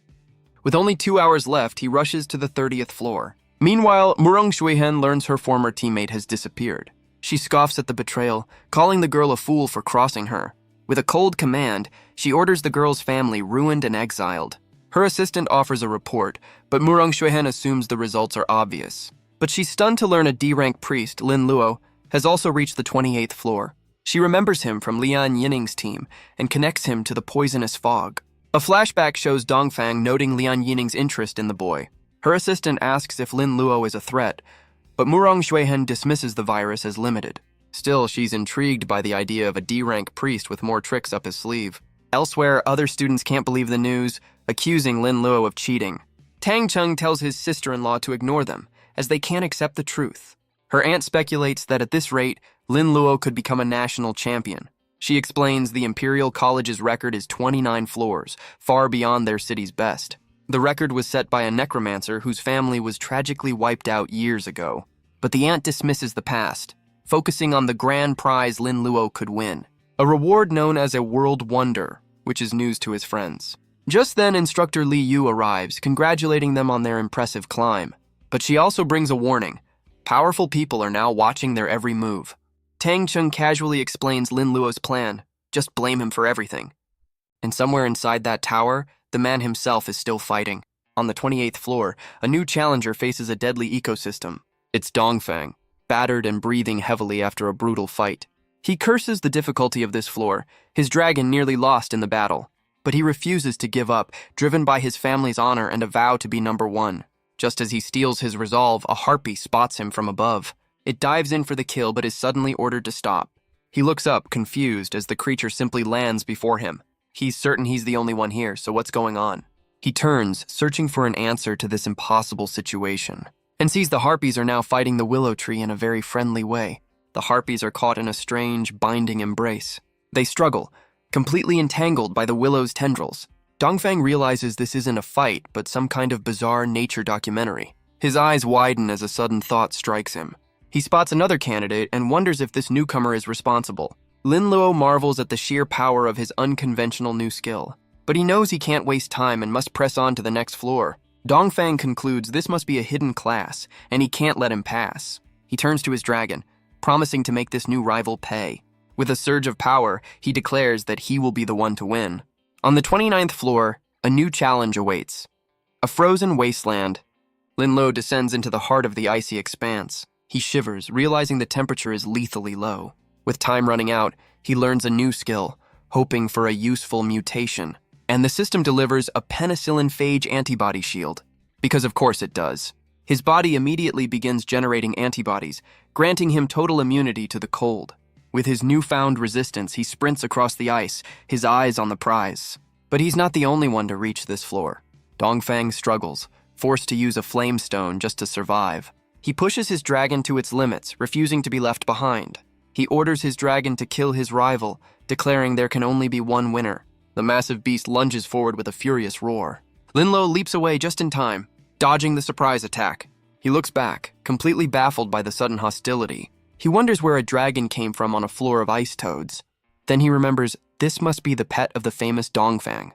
With only 2 hours left, he rushes to the 30th floor. Meanwhile, Murong Shuihen learns her former teammate has disappeared. She scoffs at the betrayal, calling the girl a fool for crossing her. With a cold command, she orders the girl's family ruined and exiled. Her assistant offers a report, but Murong Shuihen assumes the results are obvious. But she's stunned to learn a D-rank priest, Lin Luo, has also reached the 28th floor. She remembers him from Lian Yining's team and connects him to the poisonous fog. A flashback shows Dongfang noting Lian Yining's interest in the boy. Her assistant asks if Lin Luo is a threat, but Murong Shuihen dismisses the virus as limited. Still, she's intrigued by the idea of a D-rank priest with more tricks up his sleeve. Elsewhere, other students can't believe the news, accusing Lin Luo of cheating. Tang Chung tells his sister-in-law to ignore them, as they can't accept the truth. Her aunt speculates that at this rate, Lin Luo could become a national champion. She explains the Imperial College's record is 29 floors, far beyond their city's best. The record was set by a necromancer whose family was tragically wiped out years ago. But the aunt dismisses the past, focusing on the grand prize Lin Luo could win, a reward known as a World Wonder, which is news to his friends. Just then, Instructor Li Yu arrives, congratulating them on their impressive climb. But she also brings a warning. Powerful people are now watching their every move. Tang Chung casually explains Lin Luo's plan. Just blame him for everything. And somewhere inside that tower, the man himself is still fighting. On the 28th floor, a new challenger faces a deadly ecosystem. It's Dongfang, battered and breathing heavily after a brutal fight. He curses the difficulty of this floor, his dragon nearly lost in the battle. But he refuses to give up, driven by his family's honor and a vow to be number one. Just as he steals his resolve, a harpy spots him from above. It dives in for the kill but is suddenly ordered to stop. He looks up, confused, as the creature simply lands before him. He's certain he's the only one here, so what's going on? He turns, searching for an answer to this impossible situation, and sees the harpies are now fighting the willow tree in a very friendly way. The harpies are caught in a strange, binding embrace. They struggle, completely entangled by the willow's tendrils. Dongfang realizes this isn't a fight, but some kind of bizarre nature documentary. His eyes widen as a sudden thought strikes him. He spots another candidate and wonders if this newcomer is responsible. Lin Luo marvels at the sheer power of his unconventional new skill, but he knows he can't waste time and must press on to the next floor. Dongfang concludes this must be a hidden class, and he can't let him pass. He turns to his dragon, promising to make this new rival pay. With a surge of power, he declares that he will be the one to win. On the 29th floor, a new challenge awaits. A frozen wasteland. Lin Luo descends into the heart of the icy expanse. He shivers, realizing the temperature is lethally low. With time running out, he learns a new skill, hoping for a useful mutation. And the system delivers a penicillin phage antibody shield. Because of course it does. His body immediately begins generating antibodies, granting him total immunity to the cold. With his newfound resistance, he sprints across the ice, his eyes on the prize. But he's not the only one to reach this floor. Dongfang struggles, forced to use a flame stone just to survive. He pushes his dragon to its limits, refusing to be left behind. He orders his dragon to kill his rival, declaring there can only be one winner. The massive beast lunges forward with a furious roar. Lin Luo leaps away just in time, dodging the surprise attack. He looks back, completely baffled by the sudden hostility. He wonders where a dragon came from on a floor of ice toads. Then he remembers this must be the pet of the famous Dongfang.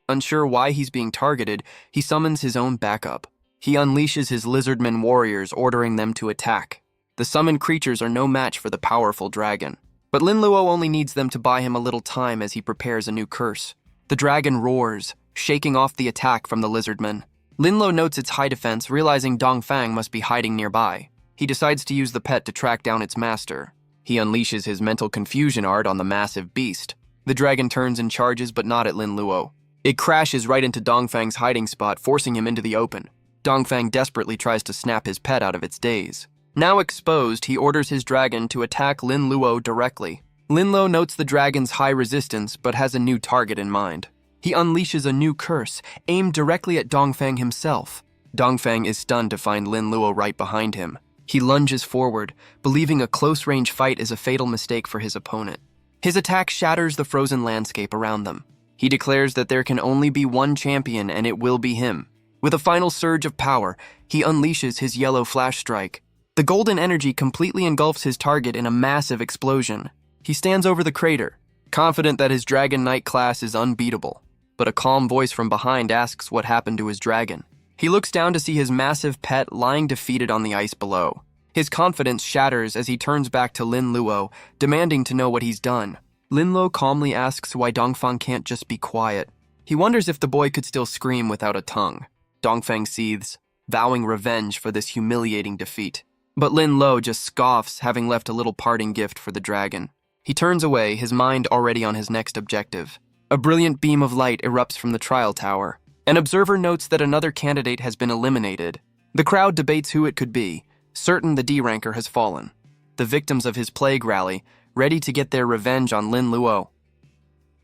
Unsure why he's being targeted, he summons his own backup. He unleashes his lizardmen warriors, ordering them to attack. The summoned creatures are no match for the powerful dragon. But Lin Luo only needs them to buy him a little time as he prepares a new curse. The dragon roars, shaking off the attack from the lizardmen. Lin Luo notes its high defense, realizing Dongfang must be hiding nearby. He decides to use the pet to track down its master. He unleashes his mental confusion art on the massive beast. The dragon turns and charges, but not at Lin Luo. It crashes right into Dongfang's hiding spot, forcing him into the open. Dongfang desperately tries to snap his pet out of its daze. Now exposed, he orders his dragon to attack Lin Luo directly. Lin Luo notes the dragon's high resistance, but has a new target in mind. He unleashes a new curse, aimed directly at Dongfang himself. Dongfang is stunned to find Lin Luo right behind him. He lunges forward, believing a close-range fight is a fatal mistake for his opponent. His attack shatters the frozen landscape around them. He declares that there can only be one champion, and it will be him. With a final surge of power, he unleashes his yellow flash strike. The golden energy completely engulfs his target in a massive explosion. He stands over the crater, confident that his Dragon Knight class is unbeatable. But a calm voice from behind asks what happened to his dragon. He looks down to see his massive pet lying defeated on the ice below. His confidence shatters as he turns back to Lin Luo, demanding to know what he's done. Lin Luo calmly asks why Dongfang can't just be quiet. He wonders if the boy could still scream without a tongue. Dongfang seethes, vowing revenge for this humiliating defeat. But Lin Luo just scoffs, having left a little parting gift for the dragon. He turns away, his mind already on his next objective. A brilliant beam of light erupts from the trial tower. An observer notes that another candidate has been eliminated. The crowd debates who it could be, certain the D-ranker has fallen. The victims of his plague rally, ready to get their revenge on Lin Luo.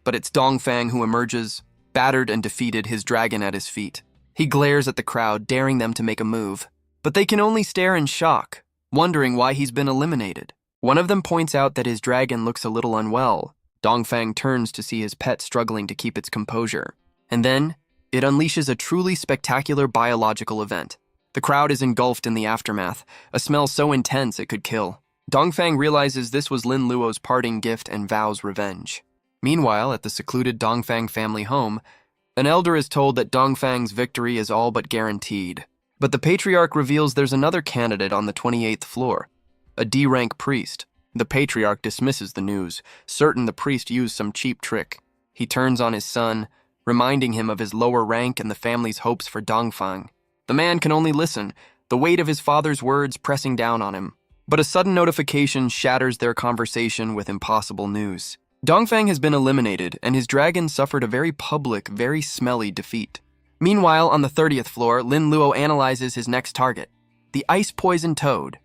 But it's Dongfang who emerges, battered and defeated, his dragon at his feet. He glares at the crowd, daring them to make a move. But they can only stare in shock, wondering why he's been eliminated. One of them points out that his dragon looks a little unwell. Dongfang turns to see his pet struggling to keep its composure. And then, it unleashes a truly spectacular biological event. The crowd is engulfed in the aftermath, a smell so intense it could kill. Dongfang realizes this was Lin Luo's parting gift and vows revenge. Meanwhile, at the secluded Dongfang family home, an elder is told that Dongfang's victory is all but guaranteed. But the patriarch reveals there's another candidate on the 28th floor, a D-rank priest. The patriarch dismisses the news, certain the priest used some cheap trick. He turns on his son, reminding him of his lower rank and the family's hopes for Dongfang. The man can only listen, the weight of his father's words pressing down on him. But a sudden notification shatters their conversation with impossible news. Dongfang has been eliminated, and his dragon suffered a very public, very smelly defeat. Meanwhile, on the 30th floor, Lin Luo analyzes his next target, the ice-poisoned toad.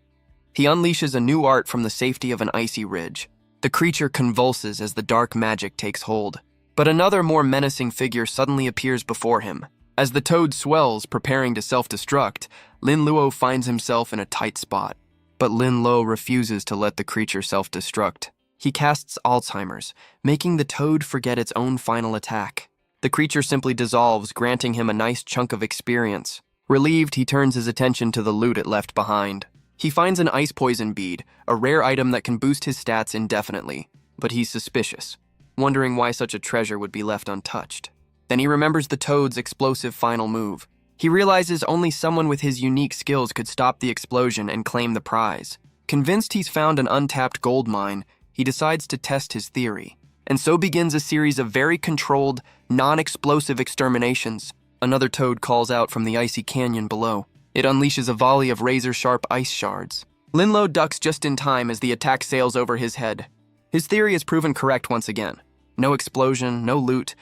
He unleashes a new art from the safety of an icy ridge. The creature convulses as the dark magic takes hold. But another, more menacing figure suddenly appears before him. As the toad swells, preparing to self-destruct, Lin Luo finds himself in a tight spot. But Lin Luo refuses to let the creature self-destruct. He casts Alzheimer's, making the toad forget its own final attack. The creature simply dissolves, granting him a nice chunk of experience. Relieved, he turns his attention to the loot it left behind. He finds an ice poison bead, a rare item that can boost his stats indefinitely. But he's suspicious, wondering why such a treasure would be left untouched. Then he remembers the toad's explosive final move. He realizes only someone with his unique skills could stop the explosion and claim the prize. Convinced he's found an untapped gold mine, he decides to test his theory. And so begins a series of very controlled, non-explosive exterminations. Another toad calls out from the icy canyon below. It unleashes a volley of razor-sharp ice shards. Lin Luo ducks just in time as the attack sails over his head. His theory is proven correct once again. No explosion, no loot.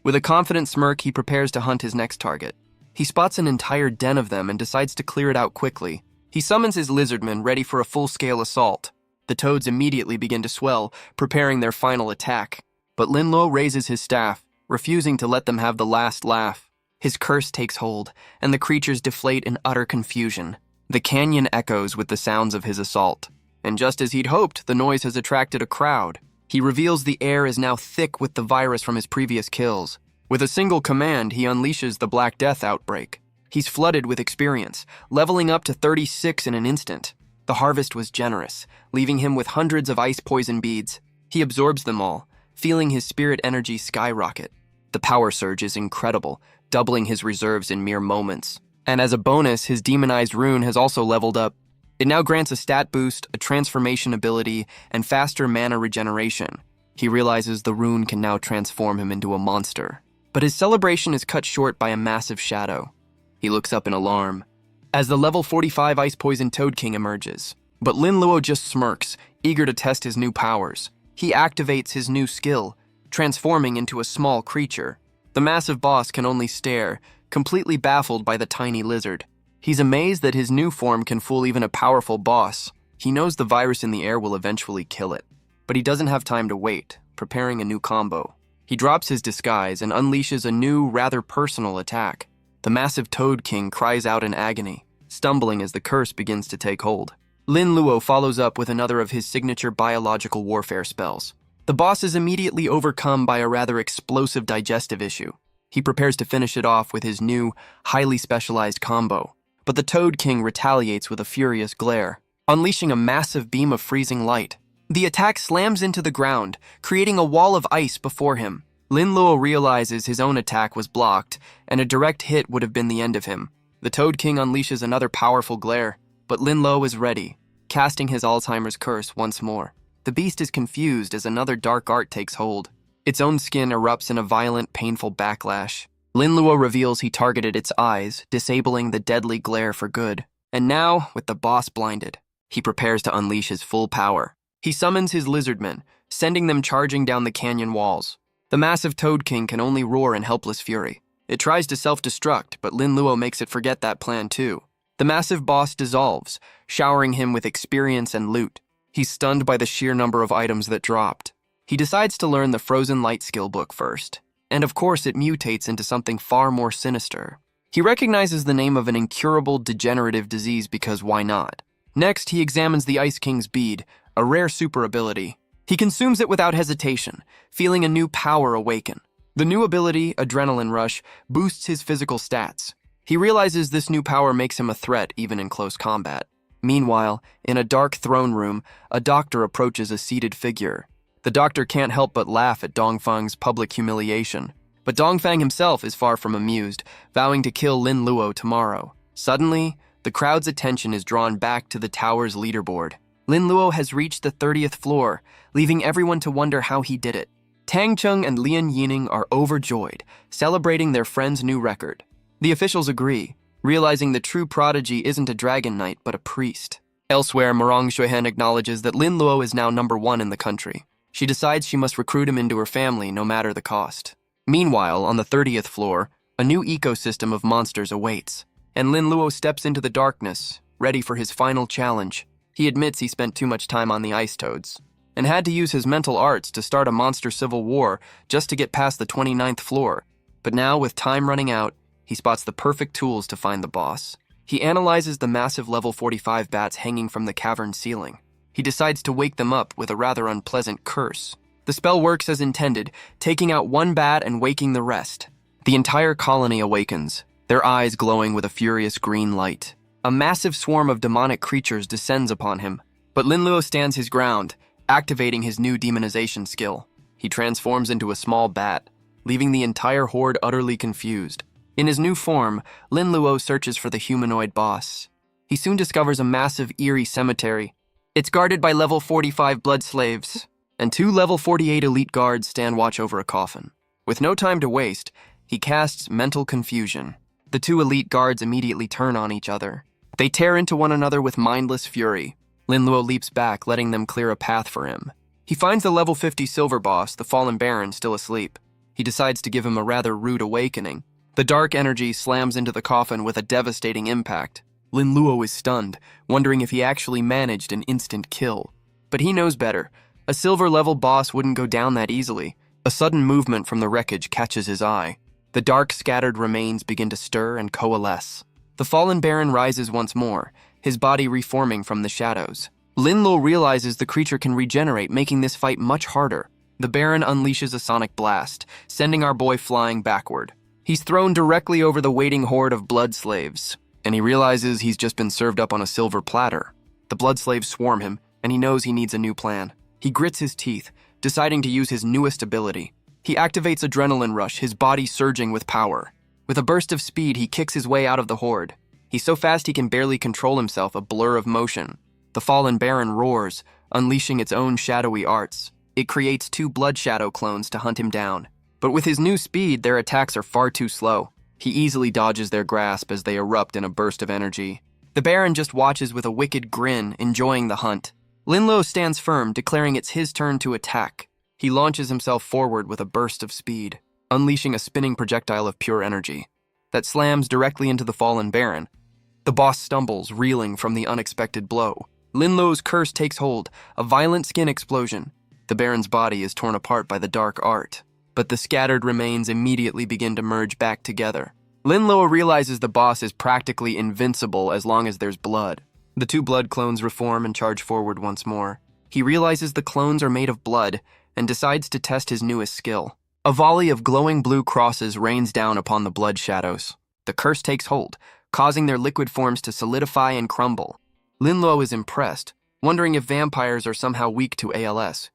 With a confident smirk, he prepares to hunt his next target. He spots an entire den of them and decides to clear it out quickly. He summons his lizardmen, ready for a full-scale assault. The toads immediately begin to swell, preparing their final attack. But Lin Luo raises his staff, refusing to let them have the last laugh. His curse takes hold, and the creatures deflate in utter confusion. The canyon echoes with the sounds of his assault. And just as he'd hoped, the noise has attracted a crowd. He reveals the air is now thick with the virus from his previous kills. With a single command, he unleashes the Black Death outbreak. He's flooded with experience, leveling up to 36 in an instant. The harvest was generous, leaving him with hundreds of ice poison beads. He absorbs them all, feeling his spirit energy skyrocket. The power surge is incredible, doubling his reserves in mere moments. And as a bonus, his demonized rune has also leveled up. It now grants a stat boost, a transformation ability, and faster mana regeneration. He realizes the rune can now transform him into a monster. But his celebration is cut short by a massive shadow. He looks up in alarm as the level 45 Ice Poison Toad King emerges. But Lin Luo just smirks, eager to test his new powers. He activates his new skill, transforming into a small creature. The massive boss can only stare, completely baffled by the tiny lizard. He's amazed that his new form can fool even a powerful boss. He knows the virus in the air will eventually kill it. But he doesn't have time to wait, preparing a new combo. He drops his disguise and unleashes a new, rather personal attack. The massive Toad King cries out in agony, stumbling as the curse begins to take hold. Lin Luo follows up with another of his signature biological warfare spells. The boss is immediately overcome by a rather explosive digestive issue. He prepares to finish it off with his new, highly specialized combo. But the Toad King retaliates with a furious glare, unleashing a massive beam of freezing light. The attack slams into the ground, creating a wall of ice before him. Lin Luo realizes his own attack was blocked, and a direct hit would have been the end of him. The Toad King unleashes another powerful glare, but Lin Luo is ready, casting his Alzheimer's curse once more. The beast is confused as another dark art takes hold. Its own skin erupts in a violent, painful backlash. Lin Luo reveals he targeted its eyes, disabling the deadly glare for good. And now, with the boss blinded, he prepares to unleash his full power. He summons his lizardmen, sending them charging down the canyon walls. The massive Toad King can only roar in helpless fury. It tries to self-destruct, but Lin Luo makes it forget that plan too. The massive boss dissolves, showering him with experience and loot. He's stunned by the sheer number of items that dropped. He decides to learn the Frozen Light skill book first, and of course it mutates into something far more sinister. He recognizes the name of an incurable degenerative disease because why not? Next, he examines the Ice King's bead, a rare super ability. He consumes it without hesitation, feeling a new power awaken. The new ability, Adrenaline Rush, boosts his physical stats. He realizes this new power makes him a threat even in close combat. Meanwhile, in a dark throne room, a doctor approaches a seated figure. The doctor can't help but laugh at Dongfang's public humiliation. But Dongfang himself is far from amused, vowing to kill Lin Luo tomorrow. Suddenly, the crowd's attention is drawn back to the tower's leaderboard. Lin Luo has reached the 30th floor, leaving everyone to wonder how he did it. Tang Cheng and Lian Yining are overjoyed, celebrating their friend's new record. The officials agree, realizing the true prodigy isn't a dragon knight but a priest. Elsewhere, Morong Shuihen acknowledges that Lin Luo is now #1 in the country. She decides she must recruit him into her family no matter the cost. Meanwhile, on the 30th floor, a new ecosystem of monsters awaits, and Lin Luo steps into the darkness, ready for his final challenge. He admits he spent too much time on the ice toads, and had to use his mental arts to start a monster civil war just to get past the 29th floor. But now, with time running out, he spots the perfect tools to find the boss. He analyzes the massive level 45 bats hanging from the cavern ceiling. He decides to wake them up with a rather unpleasant curse. The spell works as intended, taking out one bat and waking the rest. The entire colony awakens, their eyes glowing with a furious green light. A massive swarm of demonic creatures descends upon him, but Lin Luo stands his ground, activating his new demonization skill. He transforms into a small bat, leaving the entire horde utterly confused. In his new form, Lin Luo searches for the humanoid boss. He soon discovers a massive, eerie cemetery. It's guarded by level 45 blood slaves, and 2 level 48 elite guards stand watch over a coffin. With no time to waste, he casts Mental Confusion. The 2 elite guards immediately turn on each other. They tear into one another with mindless fury. Lin Luo leaps back, letting them clear a path for him. He finds the level 50 silver boss, the Fallen Baron, still asleep. He decides to give him a rather rude awakening. The dark energy slams into the coffin with a devastating impact. Lin Luo is stunned, wondering if he actually managed an instant kill. But he knows better. A silver-level boss wouldn't go down that easily. A sudden movement from the wreckage catches his eye. The dark, scattered remains begin to stir and coalesce. The Fallen Baron rises once more, his body reforming from the shadows. Lin Luo realizes the creature can regenerate, making this fight much harder. The Baron unleashes a sonic blast, sending our boy flying backward. He's thrown directly over the waiting horde of blood slaves, and he realizes he's just been served up on a silver platter. The blood slaves swarm him, and he knows he needs a new plan. He grits his teeth, deciding to use his newest ability. He activates Adrenaline Rush, his body surging with power. With a burst of speed, he kicks his way out of the horde. He's so fast he can barely control himself, a blur of motion. The Fallen Baron roars, unleashing its own shadowy arts. It creates 2 Blood Shadow clones to hunt him down. But with his new speed, their attacks are far too slow. He easily dodges their grasp as they erupt in a burst of energy. The Baron just watches with a wicked grin, enjoying the hunt. Lin Luo stands firm, declaring it's his turn to attack. He launches himself forward with a burst of speed, unleashing a spinning projectile of pure energy that slams directly into the Fallen Baron. The boss stumbles, reeling from the unexpected blow. Lin Luo's curse takes hold, a violent skin explosion. The Baron's body is torn apart by the dark art, but the scattered remains immediately begin to merge back together. Lin Luo realizes the boss is practically invincible as long as there's blood. The 2 blood clones reform and charge forward once more. He realizes the clones are made of blood and decides to test his newest skill. A volley of glowing blue crosses rains down upon the blood shadows. The curse takes hold, causing their liquid forms to solidify and crumble. Lin Luo is impressed, wondering if vampires are somehow weak to ALS.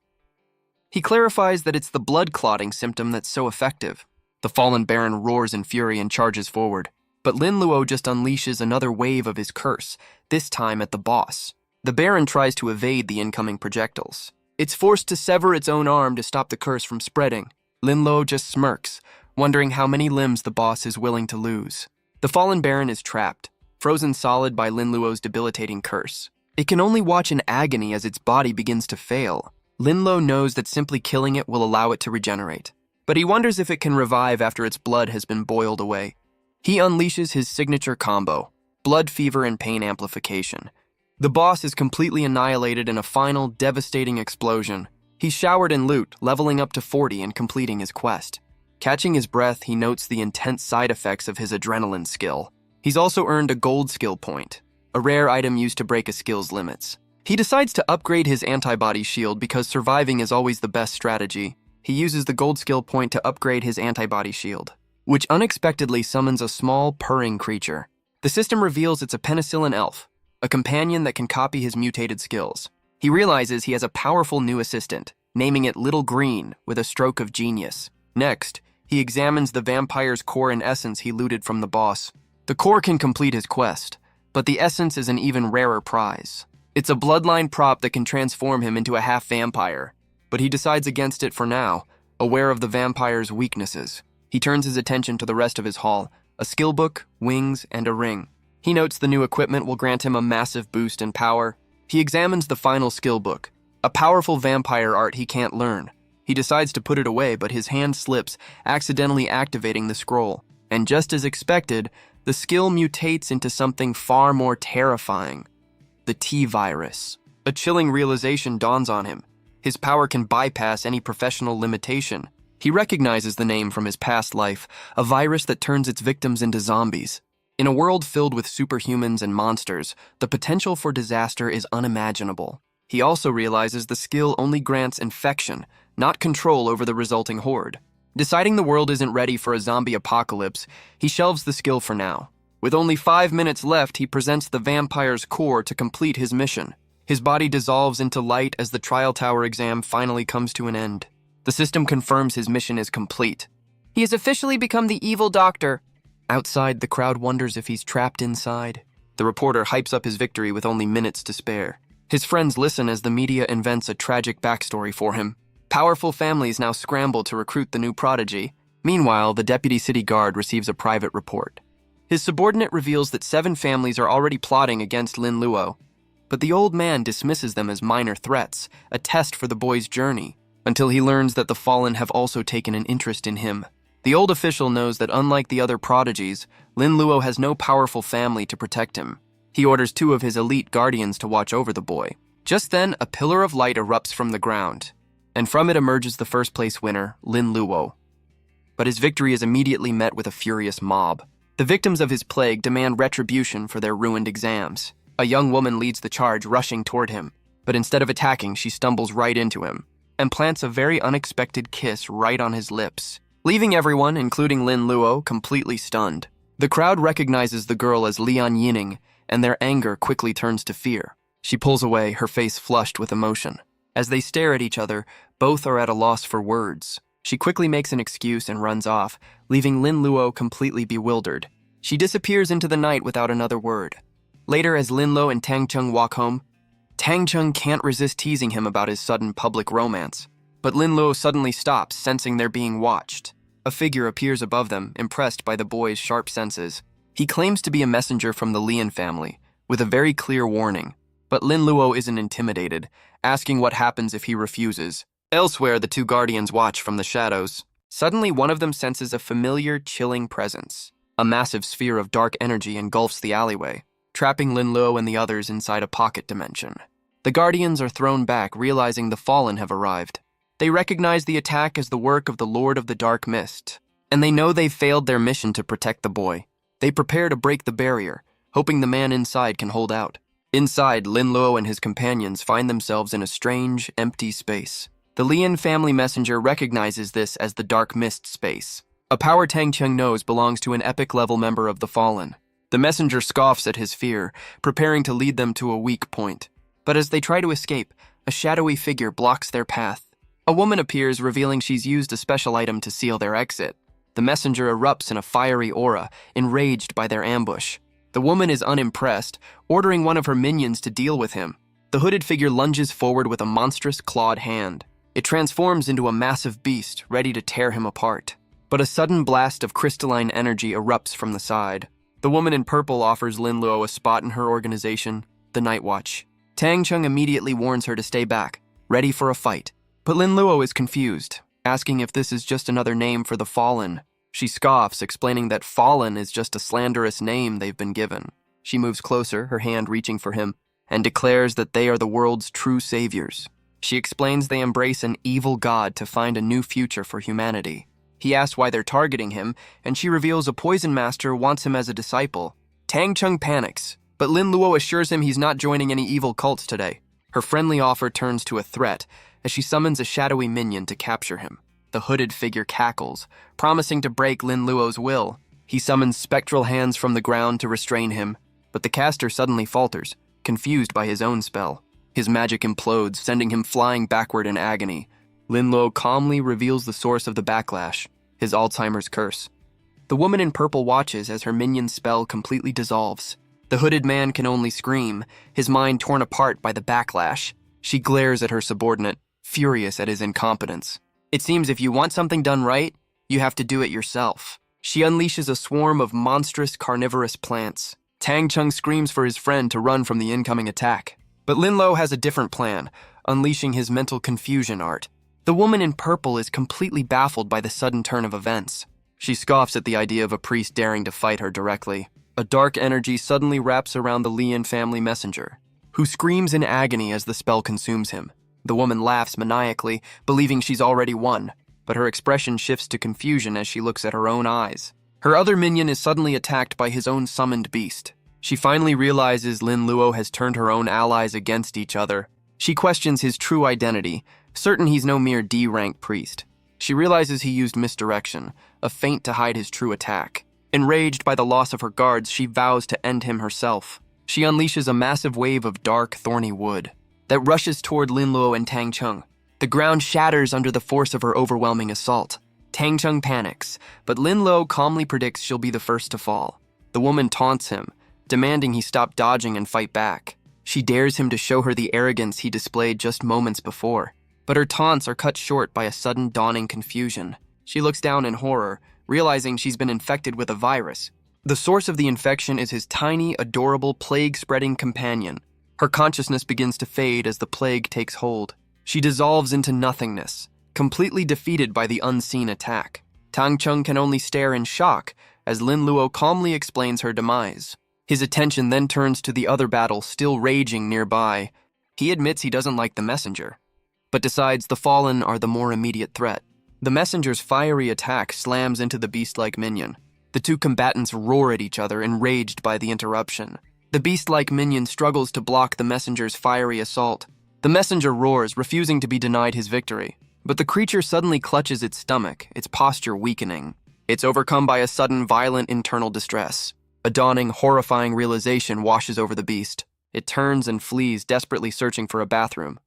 He clarifies that it's the blood clotting symptom that's so effective. The Fallen Baron roars in fury and charges forward. But Lin Luo just unleashes another wave of his curse, this time at the boss. The Baron tries to evade the incoming projectiles. It's forced to sever its own arm to stop the curse from spreading. Lin Luo just smirks, wondering how many limbs the boss is willing to lose. The Fallen Baron is trapped, frozen solid by Lin Luo's debilitating curse. It can only watch in agony as its body begins to fail. Lin Luo knows that simply killing it will allow it to regenerate, but he wonders if it can revive after its blood has been boiled away. He unleashes his signature combo, Blood Fever and Pain Amplification. The boss is completely annihilated in a final, devastating explosion. He's showered in loot, leveling up to 40 and completing his quest. Catching his breath, he notes the intense side effects of his adrenaline skill. He's also earned a gold skill point, a rare item used to break a skill's limits. He decides to upgrade his antibody shield because surviving is always the best strategy. He uses the gold skill point to upgrade his antibody shield, which unexpectedly summons a small, purring creature. The system reveals it's a penicillin elf, a companion that can copy his mutated skills. He realizes he has a powerful new assistant, naming it Little Green with a stroke of genius. Next, he examines the vampire's core and essence he looted from the boss. The core can complete his quest, but the essence is an even rarer prize. It's a bloodline prop that can transform him into a half-vampire, but he decides against it for now, aware of the vampire's weaknesses. He turns his attention to the rest of his haul, a skill book, wings, and a ring. He notes the new equipment will grant him a massive boost in power. He examines the final skill book, a powerful vampire art he can't learn. He decides to put it away, but his hand slips, accidentally activating the scroll. And just as expected, the skill mutates into something far more terrifying. The T-virus. A chilling realization dawns on him. His power can bypass any professional limitation. He recognizes the name from his past life, a virus that turns its victims into zombies. In a world filled with superhumans and monsters, the potential for disaster is unimaginable. He also realizes the skill only grants infection, not control over the resulting horde. Deciding the world isn't ready for a zombie apocalypse, he shelves the skill for now. With only 5 minutes left, he presents the vampire's core to complete his mission. His body dissolves into light as the trial tower exam finally comes to an end. The system confirms his mission is complete. He has officially become the evil doctor. Outside, the crowd wonders if he's trapped inside. The reporter hypes up his victory with only minutes to spare. His friends listen as the media invents a tragic backstory for him. Powerful families now scramble to recruit the new prodigy. Meanwhile, the deputy city guard receives a private report. His subordinate reveals that 7 families are already plotting against Lin Luo, but the old man dismisses them as minor threats, a test for the boy's journey, until he learns that the fallen have also taken an interest in him. The old official knows that unlike the other prodigies, Lin Luo has no powerful family to protect him. He orders 2 of his elite guardians to watch over the boy. Just then, a pillar of light erupts from the ground, and from it emerges the first-place winner, Lin Luo. But his victory is immediately met with a furious mob. The victims of his plague demand retribution for their ruined exams. A young woman leads the charge, rushing toward him, but instead of attacking, she stumbles right into him and plants a very unexpected kiss right on his lips, leaving everyone, including Lin Luo, completely stunned. The crowd recognizes the girl as Lian Yining, and their anger quickly turns to fear. She pulls away, her face flushed with emotion. As they stare at each other, both are at a loss for words. She quickly makes an excuse and runs off, leaving Lin Luo completely bewildered. She disappears into the night without another word. Later, as Lin Luo and Tang Cheng walk home, Tang Cheng can't resist teasing him about his sudden public romance. But Lin Luo suddenly stops, sensing they're being watched. A figure appears above them, impressed by the boy's sharp senses. He claims to be a messenger from the Lian family, with a very clear warning. But Lin Luo isn't intimidated, asking what happens if he refuses. Elsewhere, the 2 guardians watch from the shadows. Suddenly, one of them senses a familiar, chilling presence. A massive sphere of dark energy engulfs the alleyway, trapping Lin Luo and the others inside a pocket dimension. The guardians are thrown back, realizing the fallen have arrived. They recognize the attack as the work of the Lord of the Dark Mist, and they know they've failed their mission to protect the boy. They prepare to break the barrier, hoping the man inside can hold out. Inside, Lin Luo and his companions find themselves in a strange, empty space. The Lian family messenger recognizes this as the Dark Mist space, a power Tang Cheng knows belongs to an epic-level member of the Fallen. The messenger scoffs at his fear, preparing to lead them to a weak point. But as they try to escape, a shadowy figure blocks their path. A woman appears, revealing she's used a special item to seal their exit. The messenger erupts in a fiery aura, enraged by their ambush. The woman is unimpressed, ordering one of her minions to deal with him. The hooded figure lunges forward with a monstrous clawed hand. It transforms into a massive beast, ready to tear him apart. But a sudden blast of crystalline energy erupts from the side. The woman in purple offers Lin Luo a spot in her organization, the Night Watch. Tang Cheng immediately warns her to stay back, ready for a fight. But Lin Luo is confused, asking if this is just another name for the Fallen. She scoffs, explaining that Fallen is just a slanderous name they've been given. She moves closer, her hand reaching for him, and declares that they are the world's true saviors. She explains they embrace an evil god to find a new future for humanity. He asks why they're targeting him, and she reveals a poison master wants him as a disciple. Tang Cheng panics, but Lin Luo assures him he's not joining any evil cults today. Her friendly offer turns to a threat as she summons a shadowy minion to capture him. The hooded figure cackles, promising to break Lin Luo's will. He summons spectral hands from the ground to restrain him, but the caster suddenly falters, confused by his own spell. His magic implodes, sending him flying backward in agony. Lin Luo calmly reveals the source of the backlash, his Alzheimer's curse. The woman in purple watches as her minion's spell completely dissolves. The hooded man can only scream, his mind torn apart by the backlash. She glares at her subordinate, furious at his incompetence. It seems if you want something done right, you have to do it yourself. She unleashes a swarm of monstrous carnivorous plants. Tang Chung screams for his friend to run from the incoming attack. But Lin Luo has a different plan, unleashing his mental confusion art. The woman in purple is completely baffled by the sudden turn of events. She scoffs at the idea of a priest daring to fight her directly. A dark energy suddenly wraps around the Lian family messenger, who screams in agony as the spell consumes him. The woman laughs maniacally, believing she's already won, but her expression shifts to confusion as she looks at her own eyes. Her other minion is suddenly attacked by his own summoned beast. She finally realizes Lin Luo has turned her own allies against each other. She questions his true identity, certain he's no mere D-rank priest. She realizes he used misdirection, a feint to hide his true attack. Enraged by the loss of her guards, she vows to end him herself. She unleashes a massive wave of dark, thorny wood that rushes toward Lin Luo and Tang Chung. The ground shatters under the force of her overwhelming assault. Tang Chung panics, but Lin Luo calmly predicts she'll be the first to fall. The woman taunts him, demanding he stop dodging and fight back. She dares him to show her the arrogance he displayed just moments before. But her taunts are cut short by a sudden dawning confusion. She looks down in horror, realizing she's been infected with a virus. The source of the infection is his tiny, adorable, plague-spreading companion. Her consciousness begins to fade as the plague takes hold. She dissolves into nothingness, completely defeated by the unseen attack. Tang Chung can only stare in shock as Lin Luo calmly explains her demise. His attention then turns to the other battle still raging nearby. He admits he doesn't like the messenger, but decides the fallen are the more immediate threat. The messenger's fiery attack slams into the beast-like minion. The two combatants roar at each other, enraged by the interruption. The beast-like minion struggles to block the messenger's fiery assault. The messenger roars, refusing to be denied his victory. But the creature suddenly clutches its stomach, its posture weakening. It's overcome by a sudden violent internal distress. A dawning, horrifying realization washes over the beast. It turns and flees, desperately searching for a bathroom.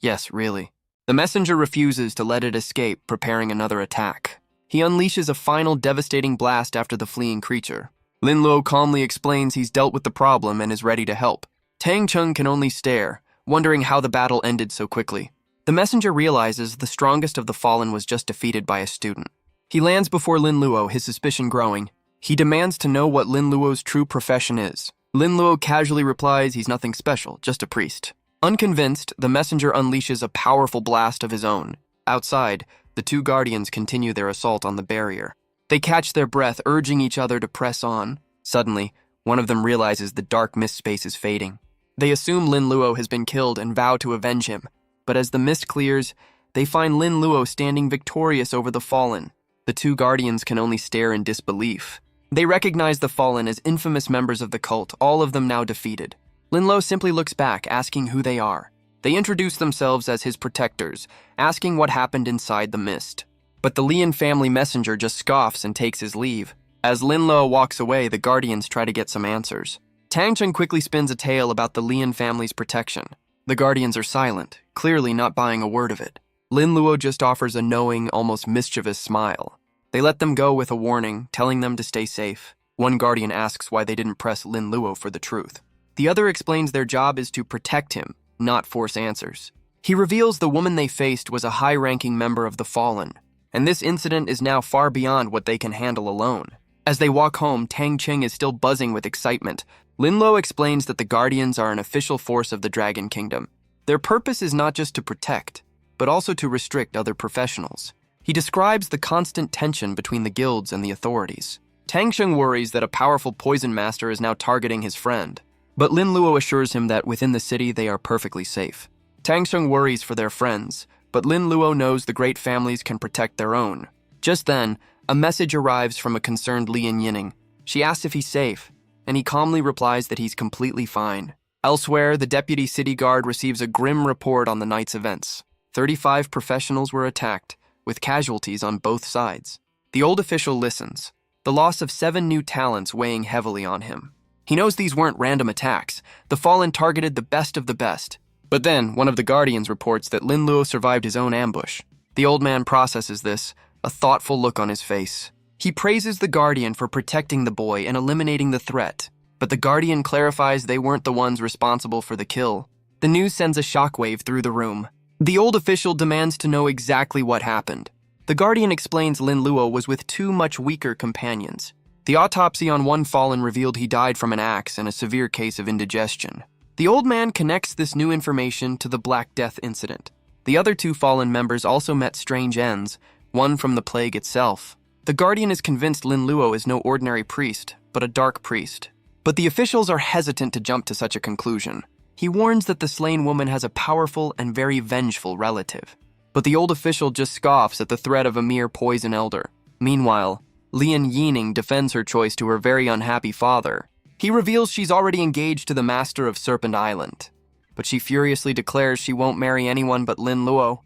Yes, really. The messenger refuses to let it escape, preparing another attack. He unleashes a final devastating blast after the fleeing creature. Lin Luo calmly explains he's dealt with the problem and is ready to help. Tang Chung can only stare, wondering how the battle ended so quickly. The messenger realizes the strongest of the fallen was just defeated by a student. He lands before Lin Luo, his suspicion growing. He demands to know what Lin Luo's true profession is. Lin Luo casually replies he's nothing special, just a priest. Unconvinced, the messenger unleashes a powerful blast of his own. Outside, the two guardians continue their assault on the barrier. They catch their breath, urging each other to press on. Suddenly, one of them realizes the dark mist space is fading. They assume Lin Luo has been killed and vow to avenge him. But as the mist clears, they find Lin Luo standing victorious over the fallen. The two guardians can only stare in disbelief. They recognize the fallen as infamous members of the cult, all of them now defeated. Lin Luo simply looks back, asking who they are. They introduce themselves as his protectors, asking what happened inside the mist. But the Lian family messenger just scoffs and takes his leave. As Lin Luo walks away, the guardians try to get some answers. Tang Chung quickly spins a tale about the Lian family's protection. The guardians are silent, clearly not buying a word of it. Lin Luo just offers a knowing, almost mischievous smile. They let them go with a warning, telling them to stay safe. One guardian asks why they didn't press Lin Luo for the truth. The other explains their job is to protect him, not force answers. He reveals the woman they faced was a high-ranking member of the Fallen, and this incident is now far beyond what they can handle alone. As they walk home, Tang Ching is still buzzing with excitement. Lin Luo explains that the Guardians are an official force of the Dragon Kingdom. Their purpose is not just to protect, but also to restrict other professionals. He describes the constant tension between the guilds and the authorities. Tang Ching worries that a powerful poison master is now targeting his friend, but Lin Luo assures him that within the city they are perfectly safe. Tang Ching worries for their friends, but Lin Luo knows the great families can protect their own. Just then, a message arrives from a concerned Lian Yining. She asks if he's safe, and he calmly replies that he's completely fine. Elsewhere, the deputy city guard receives a grim report on the night's events. 35 professionals were attacked, with casualties on both sides. The old official listens, the loss of 7 new talents weighing heavily on him. He knows these weren't random attacks. The Fallen targeted the best of the best. But then, one of the Guardians reports that Lin Luo survived his own ambush. The old man processes this, a thoughtful look on his face. He praises the Guardian for protecting the boy and eliminating the threat. But the Guardian clarifies they weren't the ones responsible for the kill. The news sends a shockwave through the room. The old official demands to know exactly what happened. The Guardian explains Lin Luo was with 2 much weaker companions. The autopsy on one Fallen revealed he died from an axe and a severe case of indigestion. The old man connects this new information to the Black Death incident. The other 2 Fallen members also met strange ends, one from the plague itself. The Guardian is convinced Lin Luo is no ordinary priest, but a dark priest. But the officials are hesitant to jump to such a conclusion. He warns that the slain woman has a powerful and very vengeful relative. But the old official just scoffs at the threat of a mere poison elder. Meanwhile, Lian Yining defends her choice to her very unhappy father. He reveals she's already engaged to the master of Serpent Island. But she furiously declares she won't marry anyone but Lin Luo.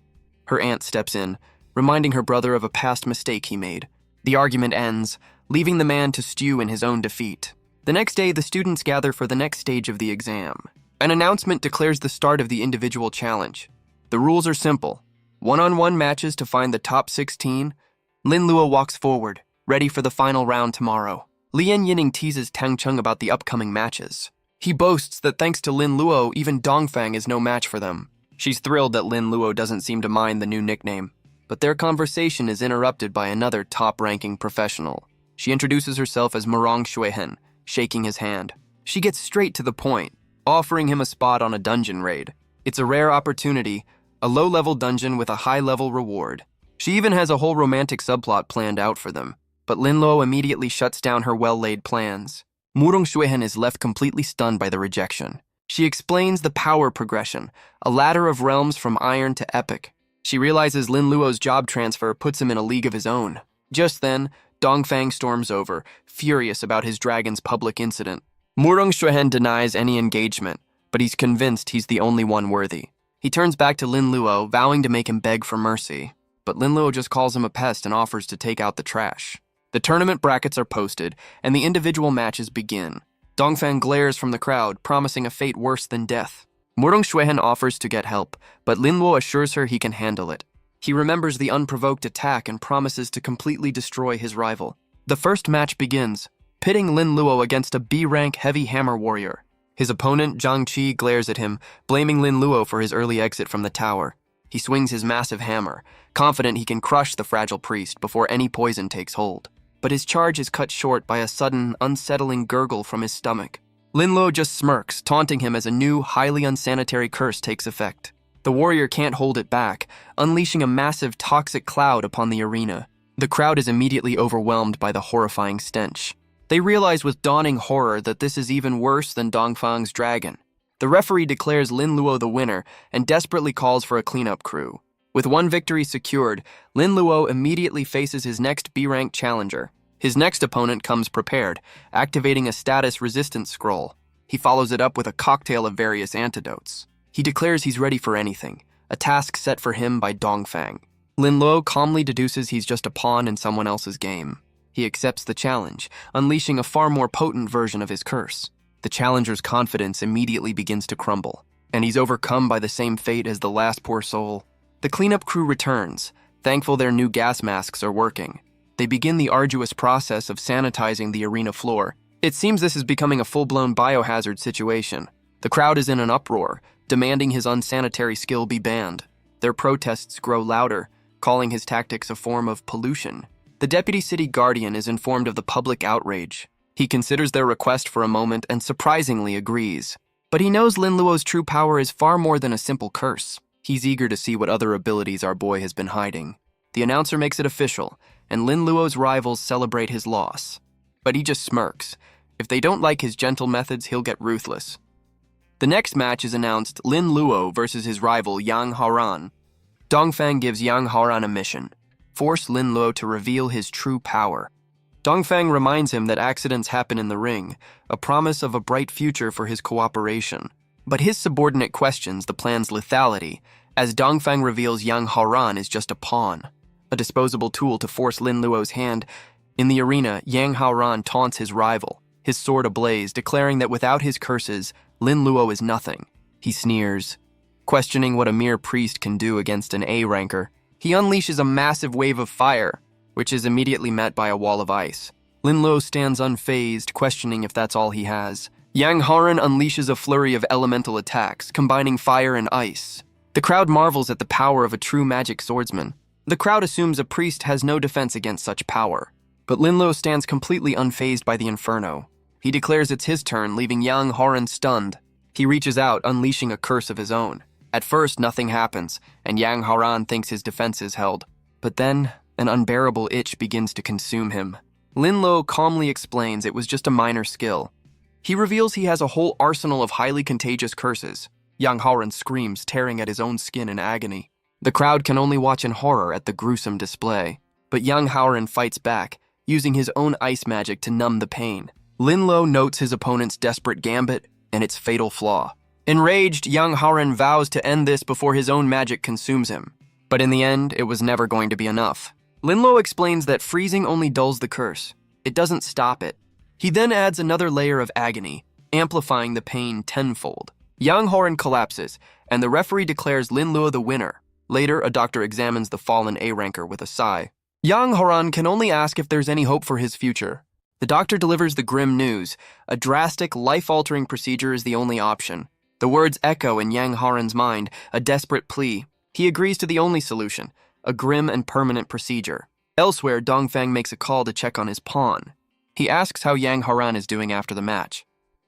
Her aunt steps in, reminding her brother of a past mistake he made. The argument ends, leaving the man to stew in his own defeat. The next day, the students gather for the next stage of the exam. An announcement declares the start of the individual challenge. The rules are simple. One-on-one matches to find the top 16. Lin Luo walks forward, ready for the final round tomorrow. Lian Yining teases Tang Cheng about the upcoming matches. He boasts that thanks to Lin Luo, even Dongfang is no match for them. She's thrilled that Lin Luo doesn't seem to mind the new nickname. But their conversation is interrupted by another top-ranking professional. She introduces herself as Murong Xuehen, shaking his hand. She gets straight to the point, offering him a spot on a dungeon raid. It's a rare opportunity, a low-level dungeon with a high-level reward. She even has a whole romantic subplot planned out for them. But Lin Luo immediately shuts down her well-laid plans. Murong Xuehen is left completely stunned by the rejection. She explains the power progression, a ladder of realms from iron to epic. She realizes Lin Luo's job transfer puts him in a league of his own. Just then, Dongfang storms over, furious about his dragon's public incident. Murong Xuehen denies any engagement, but he's convinced he's the only one worthy. He turns back to Lin Luo, vowing to make him beg for mercy. But Lin Luo just calls him a pest and offers to take out the trash. The tournament brackets are posted, and the individual matches begin. Dongfang glares from the crowd, promising a fate worse than death. Murong Xuehen offers to get help, but Lin Luo assures her he can handle it. He remembers the unprovoked attack and promises to completely destroy his rival. The first match begins, pitting Lin Luo against a B-rank heavy hammer warrior. His opponent, Zhang Qi, glares at him, blaming Lin Luo for his early exit from the tower. He swings his massive hammer, confident he can crush the fragile priest before any poison takes hold. But his charge is cut short by a sudden, unsettling gurgle from his stomach. Lin Luo just smirks, taunting him as a new, highly unsanitary curse takes effect. The warrior can't hold it back, unleashing a massive toxic cloud upon the arena. The crowd is immediately overwhelmed by the horrifying stench. They realize with dawning horror that this is even worse than Dongfang's dragon. The referee declares Lin Luo the winner and desperately calls for a cleanup crew. With one victory secured, Lin Luo immediately faces his next B-rank challenger. His next opponent comes prepared, activating a status resistance scroll. He follows it up with a cocktail of various antidotes. He declares he's ready for anything, a task set for him by Dongfang. Lin Luo calmly deduces he's just a pawn in someone else's game. He accepts the challenge, unleashing a far more potent version of his curse. The challenger's confidence immediately begins to crumble, and he's overcome by the same fate as the last poor soul. The cleanup crew returns, thankful their new gas masks are working. They begin the arduous process of sanitizing the arena floor. It seems this is becoming a full-blown biohazard situation. The crowd is in an uproar, demanding his unsanitary skill be banned. Their protests grow louder, calling his tactics a form of pollution. The deputy city guardian is informed of the public outrage. He considers their request for a moment and surprisingly agrees. But he knows Lin Luo's true power is far more than a simple curse. He's eager to see what other abilities our boy has been hiding. The announcer makes it official, and Lin Luo's rivals celebrate his loss. But he just smirks. If they don't like his gentle methods, he'll get ruthless. The next match is announced Lin Luo versus his rival Yang Haoran. Dongfang gives Yang Haoran a mission: force Lin Luo to reveal his true power. Dongfang reminds him that accidents happen in the ring, a promise of a bright future for his cooperation. But his subordinate questions the plan's lethality, as Dongfeng reveals Yang Haoran is just a pawn, a disposable tool to force Lin Luo's hand. In the arena, Yang Haoran taunts his rival, his sword ablaze, declaring that without his curses, Lin Luo is nothing. He sneers, questioning what a mere priest can do against an A-ranker. He unleashes a massive wave of fire, which is immediately met by a wall of ice. Lin Luo stands unfazed, questioning if that's all he has. Yang Haoran unleashes a flurry of elemental attacks, combining fire and ice. The crowd marvels at the power of a true magic swordsman. The crowd assumes a priest has no defense against such power. But Lin Luo stands completely unfazed by the inferno. He declares it's his turn, leaving Yang Haoran stunned. He reaches out, unleashing a curse of his own. At first, nothing happens, and Yang Haoran thinks his defense is held. But then, an unbearable itch begins to consume him. Lin Luo calmly explains it was just a minor skill. He reveals he has a whole arsenal of highly contagious curses. Yang Haoran screams, tearing at his own skin in agony. The crowd can only watch in horror at the gruesome display. But Yang Haoran fights back, using his own ice magic to numb the pain. Lin Luo notes his opponent's desperate gambit and its fatal flaw. Enraged, Yang Haoran vows to end this before his own magic consumes him. But in the end, it was never going to be enough. Lin Luo explains that freezing only dulls the curse. It doesn't stop it. He then adds another layer of agony, amplifying the pain tenfold. Yang Haoran collapses, and the referee declares Lin Luo the winner. Later, a doctor examines the fallen A-ranker with a sigh. Yang Haoran can only ask if there's any hope for his future. The doctor delivers the grim news. A drastic, life-altering procedure is the only option. The words echo in Yang Haoran's mind, a desperate plea. He agrees to the only solution, a grim and permanent procedure. Elsewhere, Dongfeng makes a call to check on his pawn. He asks how Yang Haoran is doing after the match.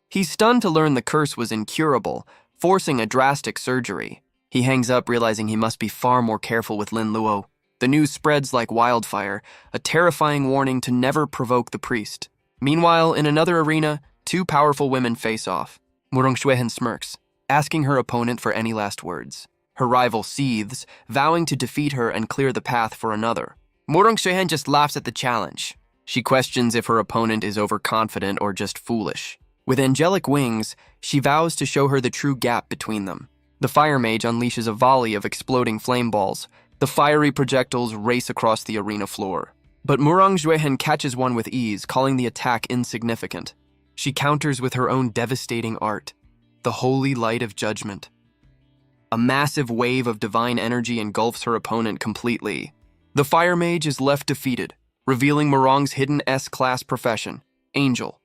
He's stunned to learn the curse was incurable, forcing a drastic surgery. He hangs up, realizing he must be far more careful with Lin Luo. The news spreads like wildfire, a terrifying warning to never provoke the priest. Meanwhile, in another arena, two powerful women face off. Murong Xuehen smirks, asking her opponent for any last words. Her rival seethes, vowing to defeat her and clear the path for another. Murong Xuehen just laughs at the challenge. She questions if her opponent is overconfident or just foolish. With angelic wings, she vows to show her the true gap between them. The fire mage unleashes a volley of exploding flame balls. The fiery projectiles race across the arena floor. But Murong Xuehen catches one with ease, calling the attack insignificant. She counters with her own devastating art, the holy light of judgment. A massive wave of divine energy engulfs her opponent completely. The fire mage is left defeated, revealing Murong's hidden S-class profession, Angel.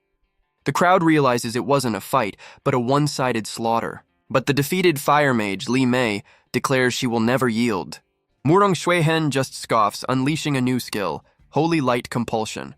The crowd realizes it wasn't a fight, but a one-sided slaughter. But the defeated fire mage, Li Mei, declares she will never yield. Murong Xuehen just scoffs, unleashing a new skill, Holy Light Compulsion.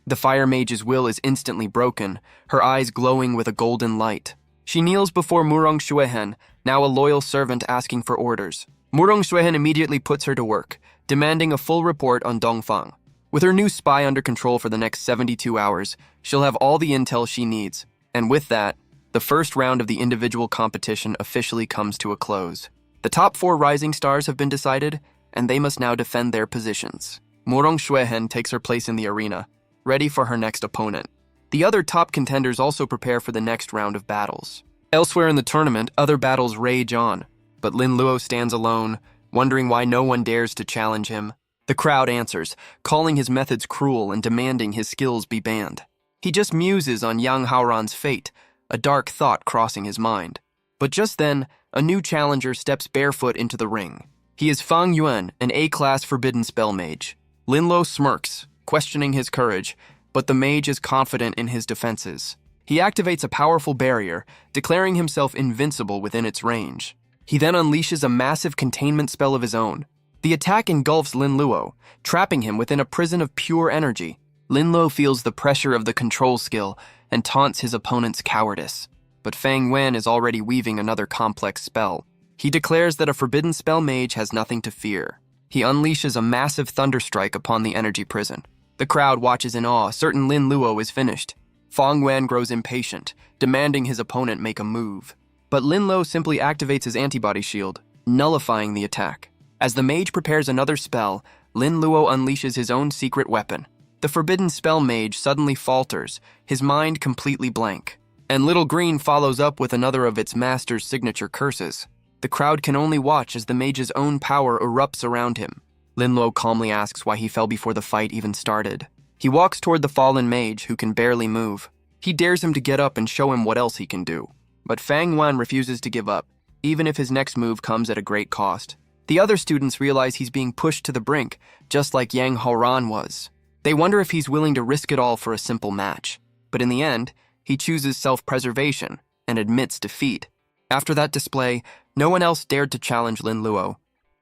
The fire mage's will is instantly broken, her eyes glowing with a golden light. She kneels before Murong Xuehen, now a loyal servant asking for orders. Murong Xuehen immediately puts her to work, demanding a full report on Dongfang. With her new spy under control for the next 72 hours, she'll have all the intel she needs. And with that, the first round of the individual competition officially comes to a close. The top 4 rising stars have been decided, and they must now defend their positions. Murong Xuehen takes her place in the arena, ready for her next opponent. The other top contenders also prepare for the next round of battles. Elsewhere in the tournament, other battles rage on, but Lin Luo stands alone, wondering why no one dares to challenge him. The crowd answers, calling his methods cruel and demanding his skills be banned. He just muses on Yang Haoran's fate, a dark thought crossing his mind. But just then, a new challenger steps barefoot into the ring. He is Fang Yuan, an A-class forbidden spell mage. Lin Luo smirks, questioning his courage, but the mage is confident in his defenses. He activates a powerful barrier, declaring himself invincible within its range. He then unleashes a massive containment spell of his own. The attack engulfs Lin Luo, trapping him within a prison of pure energy. Lin Luo feels the pressure of the control skill and taunts his opponent's cowardice. But Fang Yuan is already weaving another complex spell. He declares that a forbidden spell mage has nothing to fear. He unleashes a massive thunderstrike upon the energy prison. The crowd watches in awe, certain Lin Luo is finished. Fang Yuan grows impatient, demanding his opponent make a move. But Lin Luo simply activates his antibody shield, nullifying the attack. As the mage prepares another spell, Lin Luo unleashes his own secret weapon. The forbidden spell mage suddenly falters, his mind completely blank. and Little Green follows up with another of its master's signature curses. The crowd can only watch as the mage's own power erupts around him. Linluo calmly asks why he fell before the fight even started. He walks toward the fallen mage, who can barely move. He dares him to get up and show him what else he can do. But Fang Yuan refuses to give up, even if his next move comes at a great cost. The other students realize he's being pushed to the brink, just like Yang Haoran was. They wonder if he's willing to risk it all for a simple match. But in the end, he chooses self-preservation and admits defeat. After that display, no one else dared to challenge Linluo.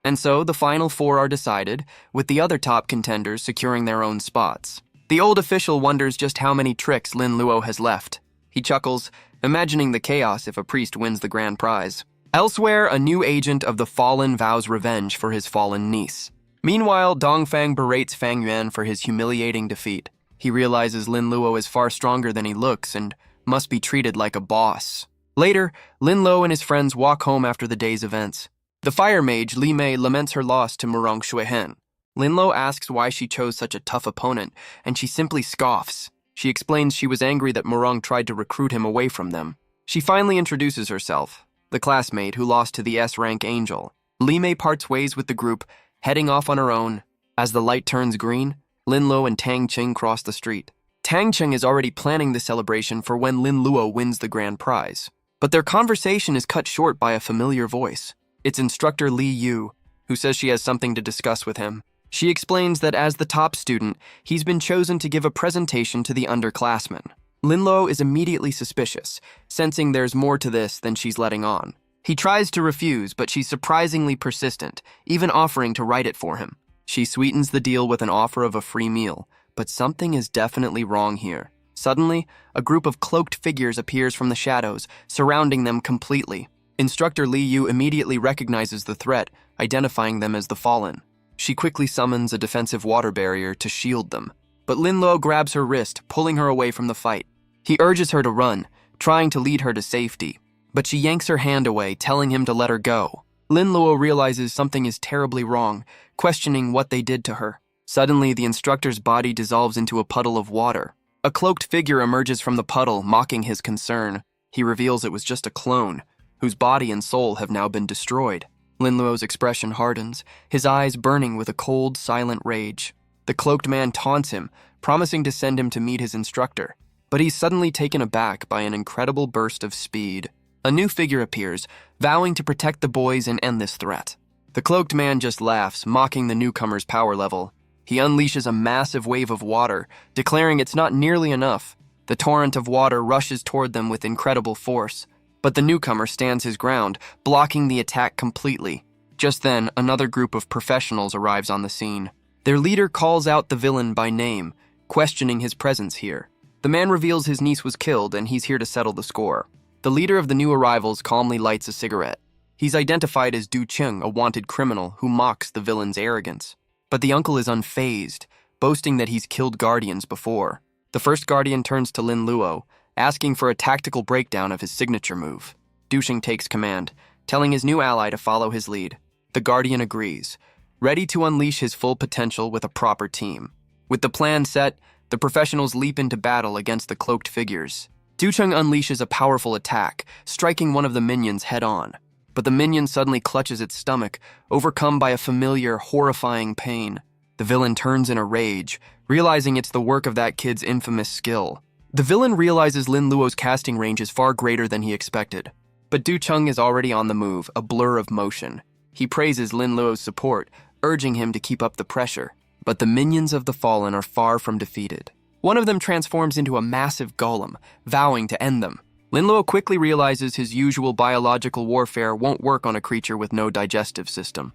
And so the final four are decided, with the other top contenders securing their own spots. The old official wonders just how many tricks Linluo has left. He chuckles, imagining the chaos if a priest wins the grand prize. Elsewhere, a new agent of the Fallen vows revenge for his fallen niece. Meanwhile, Dongfang berates Fang Yuan for his humiliating defeat. He realizes Linluo is far stronger than he looks and must be treated like a boss. Later, Linluo and his friends walk home after the day's events. The fire mage, Li Mei, laments her loss to Murong Shuihen. Linluo asks why she chose such a tough opponent, and she simply scoffs. She explains she was angry that Murong tried to recruit him away from them. She finally introduces herself, the classmate who lost to the S-rank angel. Li Mei parts ways with the group, heading off on her own. As the light turns green, Linluo and Tang Qing cross the street. Tang Qing is already planning the celebration for when Linluo wins the grand prize. But their conversation is cut short by a familiar voice. It's instructor Li Yu, who says she has something to discuss with him. She explains that as the top student, he's been chosen to give a presentation to the underclassmen. Linluo is immediately suspicious, sensing there's more to this than she's letting on. He tries to refuse, but she's surprisingly persistent, even offering to write it for him. She sweetens the deal with an offer of a free meal, but something is definitely wrong here. Suddenly, a group of cloaked figures appears from the shadows, surrounding them completely. Instructor Li Yu immediately recognizes the threat, identifying them as the Fallen. She quickly summons a defensive water barrier to shield them, but Linluo grabs her wrist, pulling her away from the fight. He urges her to run, trying to lead her to safety, but she yanks her hand away, telling him to let her go. Linluo realizes something is terribly wrong, questioning what they did to her. Suddenly, the instructor's body dissolves into a puddle of water. A cloaked figure emerges from the puddle, mocking his concern. He reveals it was just a clone, whose body and soul have now been destroyed. Linluo's expression hardens, his eyes burning with a cold, silent rage. The cloaked man taunts him, promising to send him to meet his instructor. But he's suddenly taken aback by an incredible burst of speed. A new figure appears, vowing to protect the boys and end this threat. The cloaked man just laughs, mocking the newcomer's power level. He unleashes a massive wave of water, declaring it's not nearly enough. The torrent of water rushes toward them with incredible force. But the newcomer stands his ground, blocking the attack completely. Just then, another group of professionals arrives on the scene. Their leader calls out the villain by name, questioning his presence here. The man reveals his niece was killed and he's here to settle the score. The leader of the new arrivals calmly lights a cigarette. He's identified as Du Cheng, a wanted criminal who mocks the villain's arrogance. But the uncle is unfazed, boasting that he's killed guardians before. The first guardian turns to Linluo, asking for a tactical breakdown of his signature move. Du Cheng takes command, telling his new ally to follow his lead. The guardian agrees, ready to unleash his full potential with a proper team. With the plan set, the professionals leap into battle against the cloaked figures. Du Cheng unleashes a powerful attack, striking one of the minions head-on. But the minion suddenly clutches its stomach, overcome by a familiar, horrifying pain. The villain turns in a rage, realizing it's the work of that kid's infamous skill. The villain realizes Linluo's casting range is far greater than he expected. But Du Cheng is already on the move, a blur of motion. He praises Linluo's support, urging him to keep up the pressure. But the minions of the Fallen are far from defeated. One of them transforms into a massive golem, vowing to end them. Linluo quickly realizes his usual biological warfare won't work on a creature with no digestive system.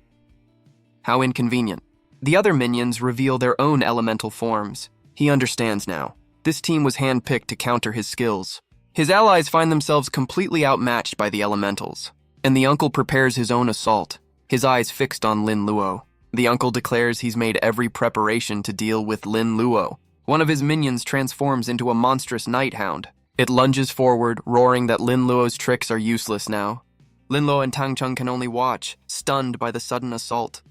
How inconvenient. The other minions reveal their own elemental forms. He understands now. This team was handpicked to counter his skills. His allies find themselves completely outmatched by the elementals, and the uncle prepares his own assault, his eyes fixed on Linluo. The uncle declares he's made every preparation to deal with Linluo. One of his minions transforms into a monstrous night hound. It lunges forward, roaring that Linluo's tricks are useless now. Linluo and Tang Cheng can only watch, stunned by the sudden assault.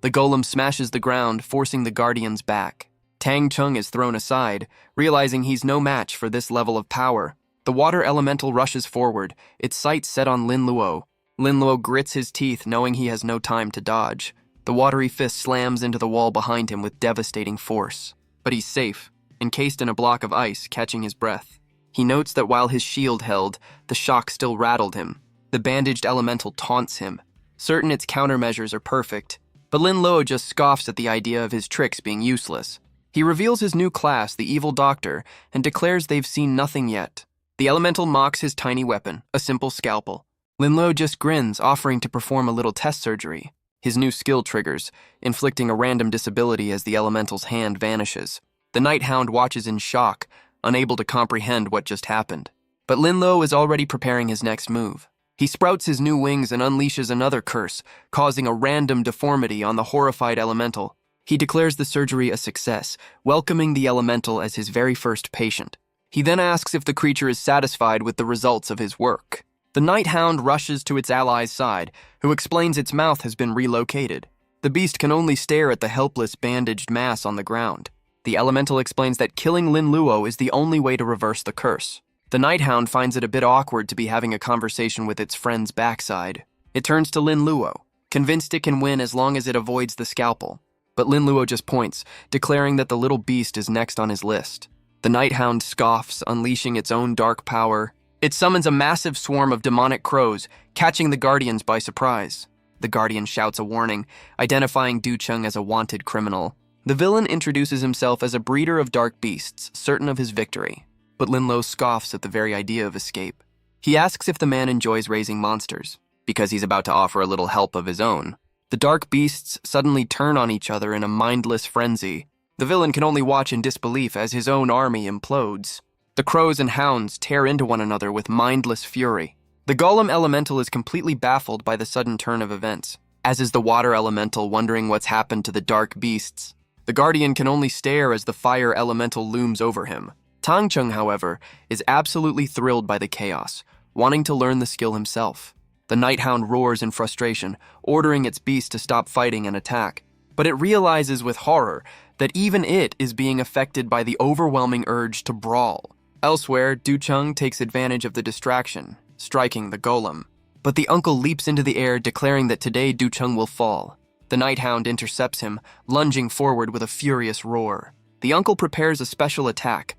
The golem smashes the ground, forcing the guardians back. Tang Cheng is thrown aside, realizing he's no match for this level of power. The water elemental rushes forward, its sights set on Lin Luo. Lin Luo grits his teeth, knowing he has no time to dodge. The watery fist slams into the wall behind him with devastating force. But he's safe, encased in a block of ice, catching his breath. He notes that while his shield held, the shock still rattled him. The bandaged elemental taunts him, certain its countermeasures are perfect. But Lin Luo just scoffs at the idea of his tricks being useless. He reveals his new class, the Evil Doctor, and declares they've seen nothing yet. The elemental mocks his tiny weapon, a simple scalpel. Lin Luo just grins, offering to perform a little test surgery. His new skill triggers, inflicting a random disability as the elemental's hand vanishes. The Night Hound watches in shock, unable to comprehend what just happened. But Lin Luo is already preparing his next move. He sprouts his new wings and unleashes another curse, causing a random deformity on the horrified elemental. He declares the surgery a success, welcoming the elemental as his very first patient. He then asks if the creature is satisfied with the results of his work. The Night Hound rushes to its ally's side, who explains its mouth has been relocated. The beast can only stare at the helpless, bandaged mass on the ground. The elemental explains that killing Lin Luo is the only way to reverse the curse. The Night Hound finds it a bit awkward to be having a conversation with its friend's backside. It turns to Lin Luo, convinced it can win as long as it avoids the scalpel. But Lin Luo just points, declaring that the little beast is next on his list. The Night Hound scoffs, unleashing its own dark power. It summons a massive swarm of demonic crows, catching the Guardians by surprise. The Guardian shouts a warning, identifying Du Cheng as a wanted criminal. The villain introduces himself as a breeder of dark beasts, certain of his victory. But Lin Luo scoffs at the very idea of escape. He asks if the man enjoys raising monsters, because he's about to offer a little help of his own. The dark beasts suddenly turn on each other in a mindless frenzy. The villain can only watch in disbelief as his own army implodes. The crows and hounds tear into one another with mindless fury. The golem elemental is completely baffled by the sudden turn of events, as is the water elemental wondering what's happened to the dark beasts. The Guardian can only stare as the fire elemental looms over him. Tang Cheng, however, is absolutely thrilled by the chaos, wanting to learn the skill himself. The Night Hound roars in frustration, ordering its beast to stop fighting and attack. But it realizes with horror that even it is being affected by the overwhelming urge to brawl. Elsewhere, Du Cheng takes advantage of the distraction, striking the golem. But the uncle leaps into the air, declaring that today Du Cheng will fall. The Night Hound intercepts him, lunging forward with a furious roar. The uncle prepares a special attack,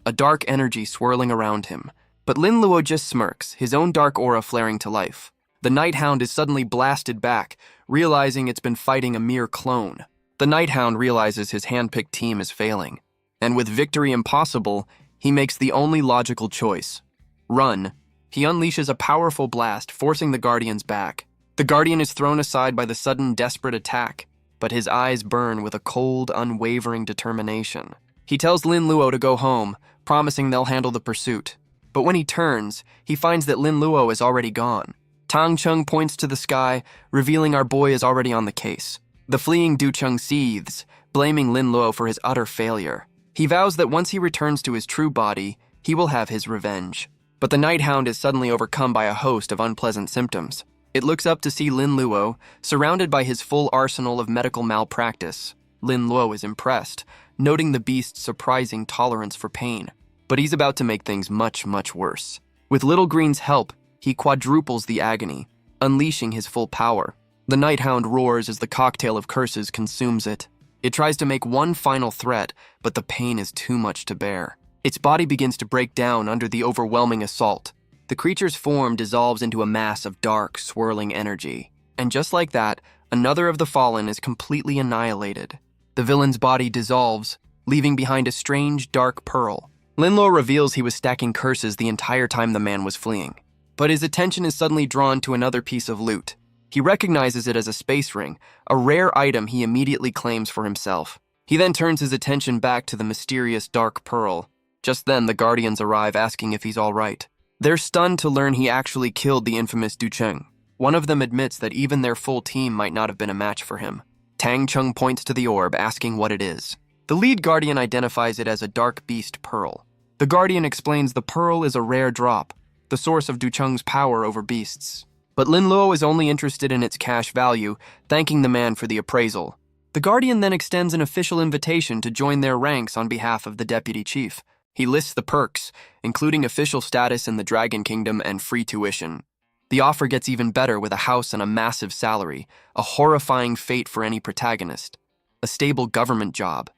a dark energy swirling around him. But Lin Luo just smirks, his own dark aura flaring to life. The Night Hound is suddenly blasted back, realizing it's been fighting a mere clone. The Night Hound realizes his hand-picked team is failing. And with victory impossible, he makes the only logical choice. Run. He unleashes a powerful blast, forcing the Guardians back. The Guardian is thrown aside by the sudden, desperate attack, but his eyes burn with a cold, unwavering determination. He tells Lin Luo to go home, promising they'll handle the pursuit. But when he turns, he finds that Lin Luo is already gone. Tang Cheng points to the sky, revealing our boy is already on the case. The fleeing Du Cheng seethes, blaming Lin Luo for his utter failure. He vows that once he returns to his true body, he will have his revenge. But the Night Hound is suddenly overcome by a host of unpleasant symptoms. It looks up to see Lin Luo, surrounded by his full arsenal of medical malpractice. Lin Luo is impressed, noting the beast's surprising tolerance for pain. But he's about to make things much, much worse. With Little Green's help, he quadruples the agony, unleashing his full power. The Night Hound roars as the cocktail of curses consumes it. It tries to make one final threat, but the pain is too much to bear. Its body begins to break down under the overwhelming assault. The creature's form dissolves into a mass of dark, swirling energy. And just like that, another of the fallen is completely annihilated. The villain's body dissolves, leaving behind a strange, dark pearl. Lin Luo reveals he was stacking curses the entire time the man was fleeing. But his attention is suddenly drawn to another piece of loot. He recognizes it as a space ring, a rare item he immediately claims for himself. He then turns his attention back to the mysterious dark pearl. Just then, the Guardians arrive asking if he's all right. They're stunned to learn he actually killed the infamous Du Cheng. One of them admits that even their full team might not have been a match for him. Tang Cheng points to the orb, asking what it is. The lead Guardian identifies it as a dark beast pearl. The Guardian explains the pearl is a rare drop, the source of Du Cheng's power over beasts. But Lin Luo is only interested in its cash value, thanking the man for the appraisal. The Guardian then extends an official invitation to join their ranks on behalf of the deputy chief. He lists the perks, including official status in the Dragon Kingdom and free tuition. The offer gets even better with a house and a massive salary, a horrifying fate for any protagonist. A stable government job.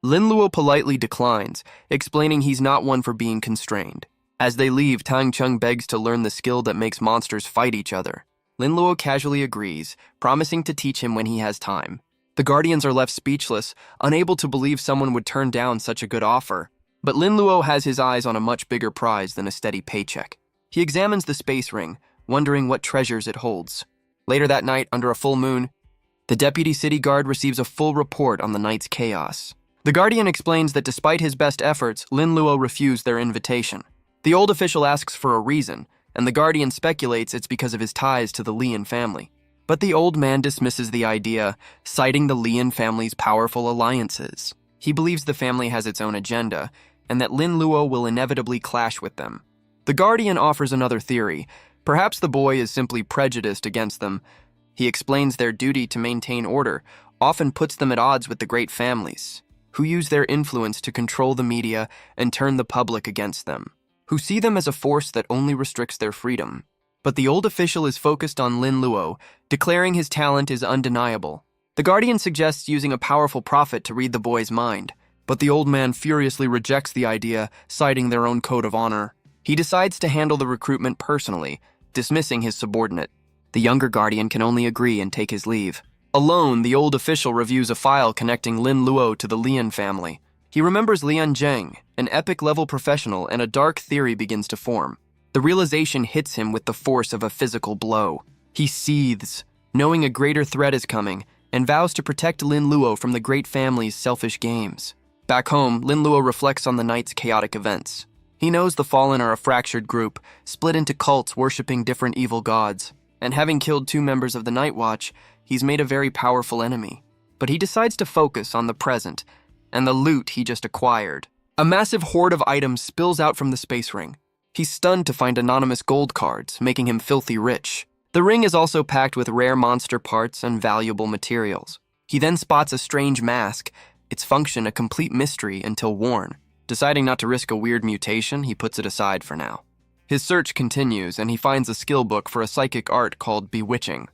Lin Luo politely declines, explaining he's not one for being constrained. As they leave, Tang Chung begs to learn the skill that makes monsters fight each other. Lin Luo casually agrees, promising to teach him when he has time. The Guardians are left speechless, unable to believe someone would turn down such a good offer. But Lin Luo has his eyes on a much bigger prize than a steady paycheck. He examines the space ring, wondering what treasures it holds. Later that night, under a full moon, the deputy city guard receives a full report on the night's chaos. The Guardian explains that despite his best efforts, Lin Luo refused their invitation. The old official asks for a reason, and the Guardian speculates it's because of his ties to the Lian family. But the old man dismisses the idea, citing the Lian family's powerful alliances. He believes the family has its own agenda, and that Lin Luo will inevitably clash with them. The Guardian offers another theory. Perhaps the boy is simply prejudiced against them. He explains their duty to maintain order often puts them at odds with the great families, who use their influence to control the media and turn the public against them, who see them as a force that only restricts their freedom. But the old official is focused on Lin Luo, declaring his talent is undeniable. The Guardian suggests using a powerful prophet to read the boy's mind, but the old man furiously rejects the idea, citing their own code of honor. He decides to handle the recruitment personally, dismissing his subordinate. The younger Guardian can only agree and take his leave. Alone, the old official reviews a file connecting Lin Luo to the Lian family. He remembers Lian Zheng, an epic-level professional, and a dark theory begins to form. The realization hits him with the force of a physical blow. He seethes, knowing a greater threat is coming, and vows to protect Lin Luo from the great family's selfish games. Back home, Lin Luo reflects on the night's chaotic events. He knows the Fallen are a fractured group, split into cults worshipping different evil gods, and having killed 2 members of the Night Watch, he's made a very powerful enemy. But he decides to focus on the present and the loot he just acquired. A massive horde of items spills out from the space ring. He's stunned to find anonymous gold cards, making him filthy rich. The ring is also packed with rare monster parts and valuable materials. He then spots a strange mask, its function a complete mystery until worn. Deciding not to risk a weird mutation, he puts it aside for now. His search continues, and he finds a skill book for a psychic art called Bewitching.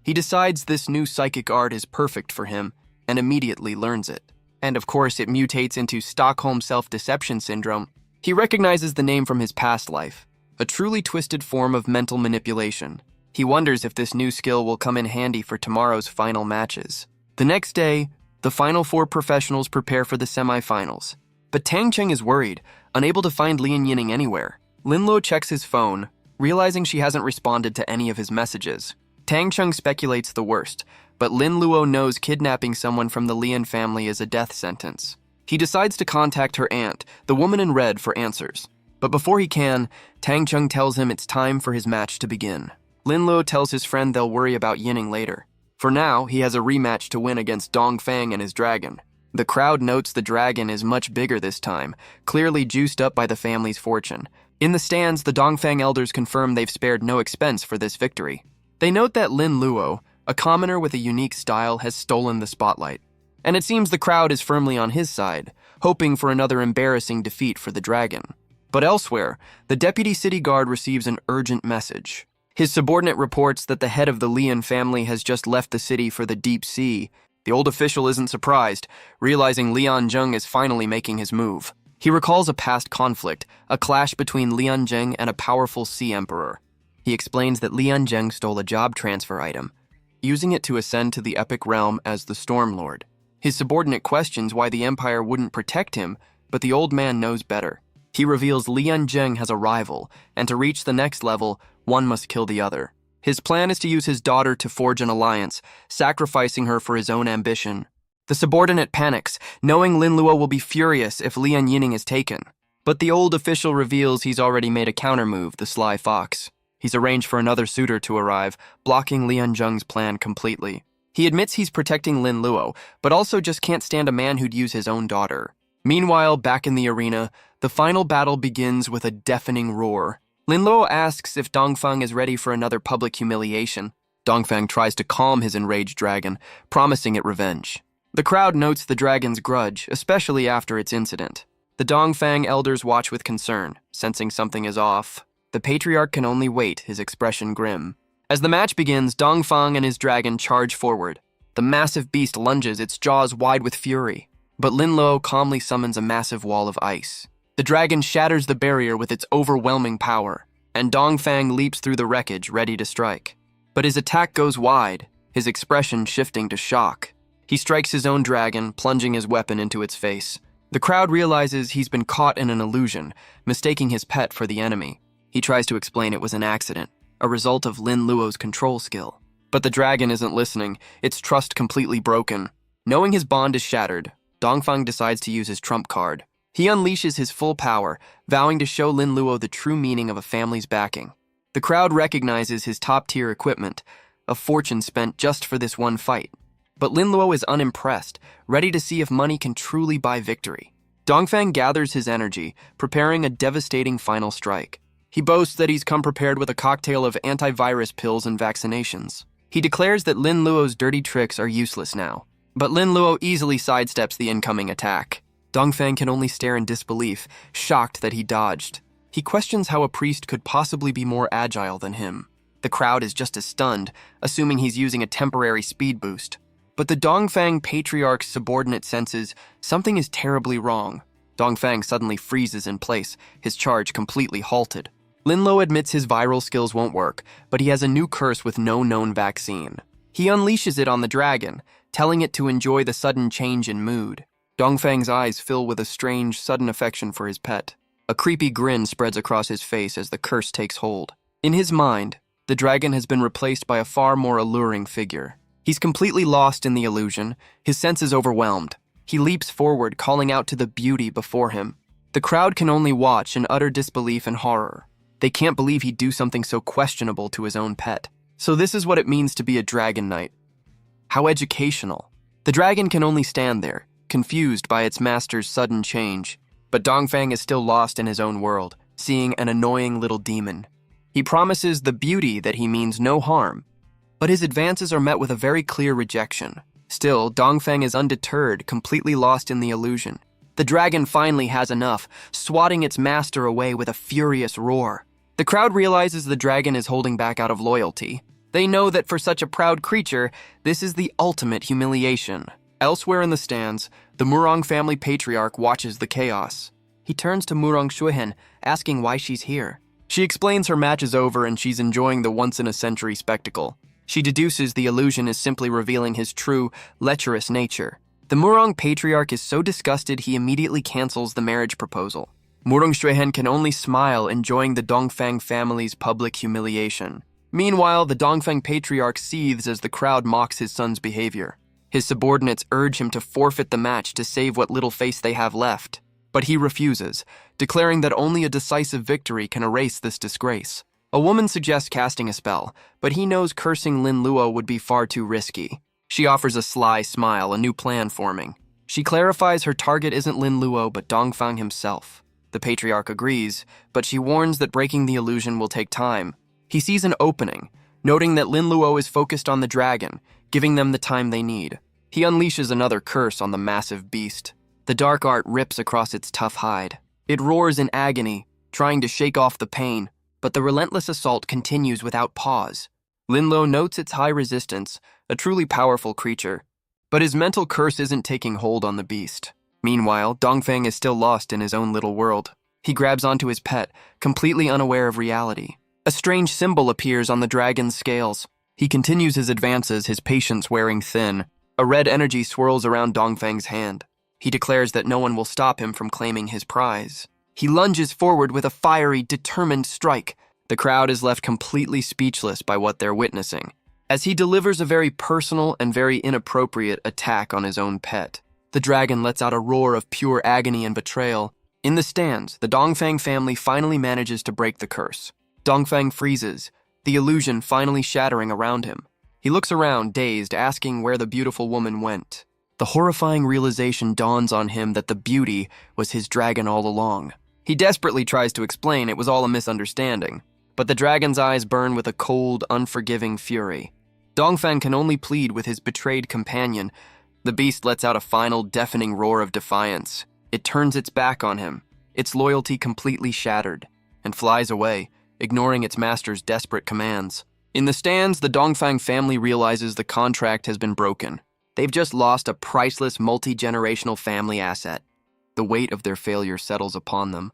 He decides this new psychic art is perfect for him, and immediately learns it. And of course, it mutates into Stockholm Self-Deception Syndrome. He recognizes the name from his past life, a truly twisted form of mental manipulation. He wonders if this new skill will come in handy for tomorrow's final matches. The next day, the final 4 professionals prepare for the semifinals. But Tang Cheng is worried, unable to find Lian Yining anywhere. Lin Luo checks his phone, realizing she hasn't responded to any of his messages. Tang Cheng speculates the worst, but Lin Luo knows kidnapping someone from the Lian family is a death sentence. He decides to contact her aunt, the woman in red, for answers. But before he can, Tang Cheng tells him it's time for his match to begin. Lin Luo tells his friend they'll worry about Yining later. For now, he has a rematch to win against Dongfang and his dragon. The crowd notes the dragon is much bigger this time, clearly juiced up by the family's fortune. In the stands, the Dongfang elders confirm they've spared no expense for this victory. They note that Lin Luo, a commoner with a unique style, has stolen the spotlight. And it seems the crowd is firmly on his side, hoping for another embarrassing defeat for the dragon. But elsewhere, the deputy city guard receives an urgent message. His subordinate reports that the head of the Lian family has just left the city for the deep sea. The old official isn't surprised, realizing Lian Zheng is finally making his move. He recalls a past conflict, a clash between Lian Zheng and a powerful sea emperor. He explains that Lian Zheng stole a job transfer item, using it to ascend to the epic realm as the Storm Lord. His subordinate questions why the empire wouldn't protect him, but the old man knows better. He reveals Lian Zheng has a rival, and to reach the next level, one must kill the other. His plan is to use his daughter to forge an alliance, sacrificing her for his own ambition. The subordinate panics, knowing Lin Luo will be furious if Lian Yining is taken. But the old official reveals he's already made a countermove, the sly fox. He's arranged for another suitor to arrive, blocking Lian Zheng's plan completely. He admits he's protecting Lin Luo, but also just can't stand a man who'd use his own daughter. Meanwhile, back in the arena, the final battle begins with a deafening roar. Lin Luo asks if Dongfang is ready for another public humiliation. Dongfang tries to calm his enraged dragon, promising it revenge. The crowd notes the dragon's grudge, especially after its incident. The Dongfang elders watch with concern, sensing something is off. The patriarch can only wait, his expression grim. As the match begins, Dongfang and his dragon charge forward. The massive beast lunges, its jaws wide with fury. But Lin Luo calmly summons a massive wall of ice. The dragon shatters the barrier with its overwhelming power, and Dongfang leaps through the wreckage, ready to strike. But his attack goes wide, his expression shifting to shock. He strikes his own dragon, plunging his weapon into its face. The crowd realizes he's been caught in an illusion, mistaking his pet for the enemy. He tries to explain it was an accident, a result of Lin Luo's control skill. But the dragon isn't listening, its trust completely broken. Knowing his bond is shattered, Dongfang decides to use his trump card. He unleashes his full power, vowing to show Lin Luo the true meaning of a family's backing. The crowd recognizes his top-tier equipment, a fortune spent just for this one fight. But Lin Luo is unimpressed, ready to see if money can truly buy victory. Dongfang gathers his energy, preparing a devastating final strike. He boasts that he's come prepared with a cocktail of antivirus pills and vaccinations. He declares that Lin Luo's dirty tricks are useless now. But Lin Luo easily sidesteps the incoming attack. Dongfang can only stare in disbelief, shocked that he dodged. He questions how a priest could possibly be more agile than him. The crowd is just as stunned, assuming he's using a temporary speed boost. But the Dongfang patriarch's subordinate senses something is terribly wrong. Dongfang suddenly freezes in place, his charge completely halted. Lin Luo admits his viral skills won't work, but he has a new curse with no known vaccine. He unleashes it on the dragon, telling it to enjoy the sudden change in mood. Dongfang's eyes fill with a strange, sudden affection for his pet. A creepy grin spreads across his face as the curse takes hold. In his mind, the dragon has been replaced by a far more alluring figure. He's completely lost in the illusion, his senses overwhelmed. He leaps forward, calling out to the beauty before him. The crowd can only watch in utter disbelief and horror. They can't believe he'd do something so questionable to his own pet. So this is what it means to be a dragon knight. How educational. The dragon can only stand there, confused by its master's sudden change. But Dongfang is still lost in his own world, seeing an annoying little demon. He promises the beauty that he means no harm, but his advances are met with a very clear rejection. Still, Dongfang is undeterred, completely lost in the illusion. The dragon finally has enough, swatting its master away with a furious roar. The crowd realizes the dragon is holding back out of loyalty. They know that for such a proud creature, this is the ultimate humiliation. Elsewhere in the stands, the Murong family patriarch watches the chaos. He turns to Murong Shuihen, asking why she's here. She explains her match is over and she's enjoying the once-in-a-century spectacle. She deduces the illusion is simply revealing his true, lecherous nature. The Murong patriarch is so disgusted he immediately cancels the marriage proposal. Murong Shuihen can only smile, enjoying the Dongfang family's public humiliation. Meanwhile, the Dongfang patriarch seethes as the crowd mocks his son's behavior. His subordinates urge him to forfeit the match to save what little face they have left. But he refuses, declaring that only a decisive victory can erase this disgrace. A woman suggests casting a spell, but he knows cursing Lin Luo would be far too risky. She offers a sly smile, a new plan forming. She clarifies her target isn't Lin Luo, but Dongfang himself. The patriarch agrees, but she warns that breaking the illusion will take time. He sees an opening, noting that Lin Luo is focused on the dragon, giving them the time they need. He unleashes another curse on the massive beast. The dark art rips across its tough hide. It roars in agony, trying to shake off the pain, but the relentless assault continues without pause. Lin Luo notes its high resistance, a truly powerful creature. But his mental curse isn't taking hold on the beast. Meanwhile, Dongfang is still lost in his own little world. He grabs onto his pet, completely unaware of reality. A strange symbol appears on the dragon's scales. He continues his advances, his patience wearing thin. A red energy swirls around Dongfang's hand. He declares that no one will stop him from claiming his prize. He lunges forward with a fiery, determined strike. The crowd is left completely speechless by what they're witnessing, as he delivers a very personal and very inappropriate attack on his own pet. The dragon lets out a roar of pure agony and betrayal. In the stands, the Dongfang family finally manages to break the curse. Dongfang freezes, the illusion finally shattering around him. He looks around, dazed, asking where the beautiful woman went. The horrifying realization dawns on him that the beauty was his dragon all along. He desperately tries to explain it was all a misunderstanding, but the dragon's eyes burn with a cold, unforgiving fury. Dongfang can only plead with his betrayed companion. The beast lets out a final, deafening roar of defiance. It turns its back on him, its loyalty completely shattered, and flies away, ignoring its master's desperate commands. In the stands, the Dongfang family realizes the contract has been broken. They've just lost a priceless multi-generational family asset. The weight of their failure settles upon them.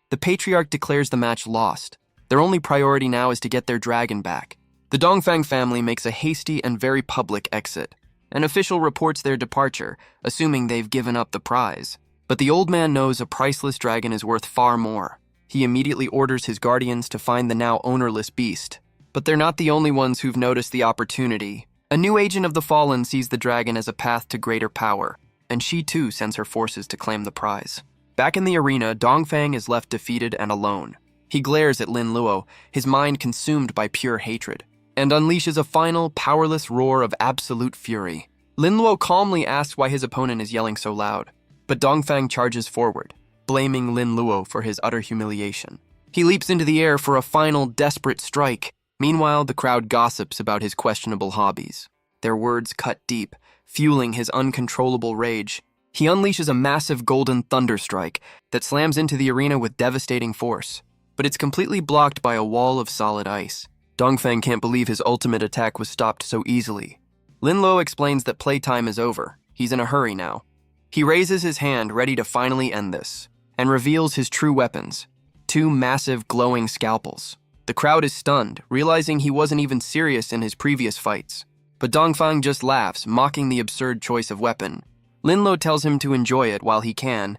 The patriarch declares the match lost. Their only priority now is to get their dragon back. The Dongfang family makes a hasty and very public exit. An official reports their departure, assuming they've given up the prize. But the old man knows a priceless dragon is worth far more. He immediately orders his guardians to find the now ownerless beast. But they're not the only ones who've noticed the opportunity. A new agent of the Fallen sees the dragon as a path to greater power, and she too sends her forces to claim the prize. Back in the arena, Dongfang is left defeated and alone. He glares at Lin Luo, his mind consumed by pure hatred, and unleashes a final, powerless roar of absolute fury. Lin Luo calmly asks why his opponent is yelling so loud, but Dongfang charges forward, blaming Lin Luo for his utter humiliation. He leaps into the air for a final, desperate strike. Meanwhile, the crowd gossips about his questionable hobbies. Their words cut deep, fueling his uncontrollable rage. He unleashes a massive golden thunder strike that slams into the arena with devastating force, but it's completely blocked by a wall of solid ice. Dongfang can't believe his ultimate attack was stopped so easily. Lin Luo explains that playtime is over. He's in a hurry now. He raises his hand ready to finally end this, and reveals his true weapons, 2 massive glowing scalpels. The crowd is stunned, realizing he wasn't even serious in his previous fights. But Dongfang just laughs, mocking the absurd choice of weapon. Lin Luo tells him to enjoy it while he can,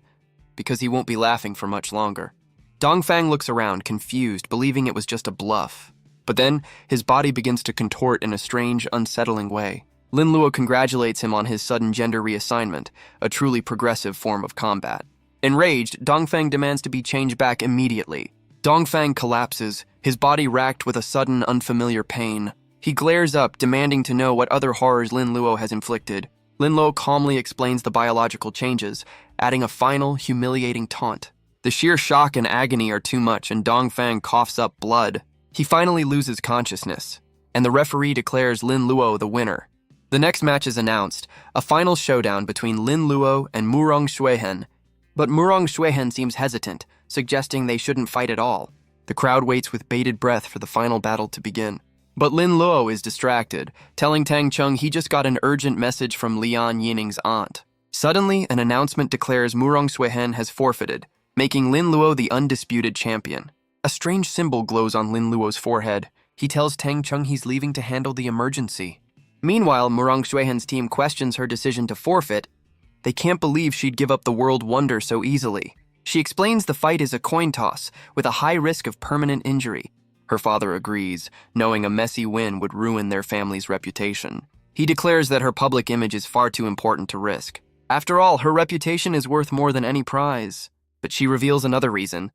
because he won't be laughing for much longer. Dongfang looks around, confused, believing it was just a bluff. But then, his body begins to contort in a strange, unsettling way. Lin Luo congratulates him on his sudden gender reassignment, a truly progressive form of combat. Enraged, Dongfang demands to be changed back immediately. Dongfang collapses, his body racked with a sudden, unfamiliar pain. He glares up, demanding to know what other horrors Lin Luo has inflicted. Lin Luo calmly explains the biological changes, adding a final, humiliating taunt. The sheer shock and agony are too much, and Dongfang coughs up blood. He finally loses consciousness, and the referee declares Lin Luo the winner. The next match is announced, a final showdown between Lin Luo and Murong Xuehen. But Murong Xuehen seems hesitant, suggesting they shouldn't fight at all. The crowd waits with bated breath for the final battle to begin. But Lin Luo is distracted, telling Tang Chung he just got an urgent message from Lian Yining's aunt. Suddenly, an announcement declares Murong Xuehen has forfeited, making Lin Luo the undisputed champion. A strange symbol glows on Lin Luo's forehead. He tells Tang Chung he's leaving to handle the emergency. Meanwhile, Murong Xuehen's team questions her decision to forfeit. They can't believe she'd give up the world wonder so easily. She explains the fight is a coin toss, with a high risk of permanent injury. Her father agrees, knowing a messy win would ruin their family's reputation. He declares that her public image is far too important to risk. After all, her reputation is worth more than any prize. But she reveals another reason.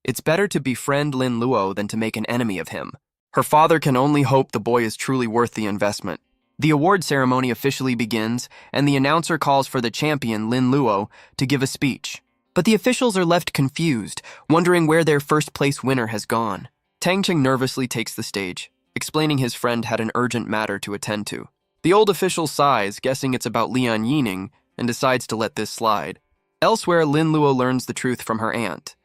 It's better to befriend Lin Luo than to make an enemy of him. Her father can only hope the boy is truly worth the investment. The award ceremony officially begins, and the announcer calls for the champion, Lin Luo, to give a speech. But the officials are left confused, wondering where their first-place winner has gone. Tang Chung nervously takes the stage, explaining his friend had an urgent matter to attend to. The old official sighs, guessing it's about Lian Yining, and decides to let this slide. Elsewhere, Lin Luo learns the truth from her aunt.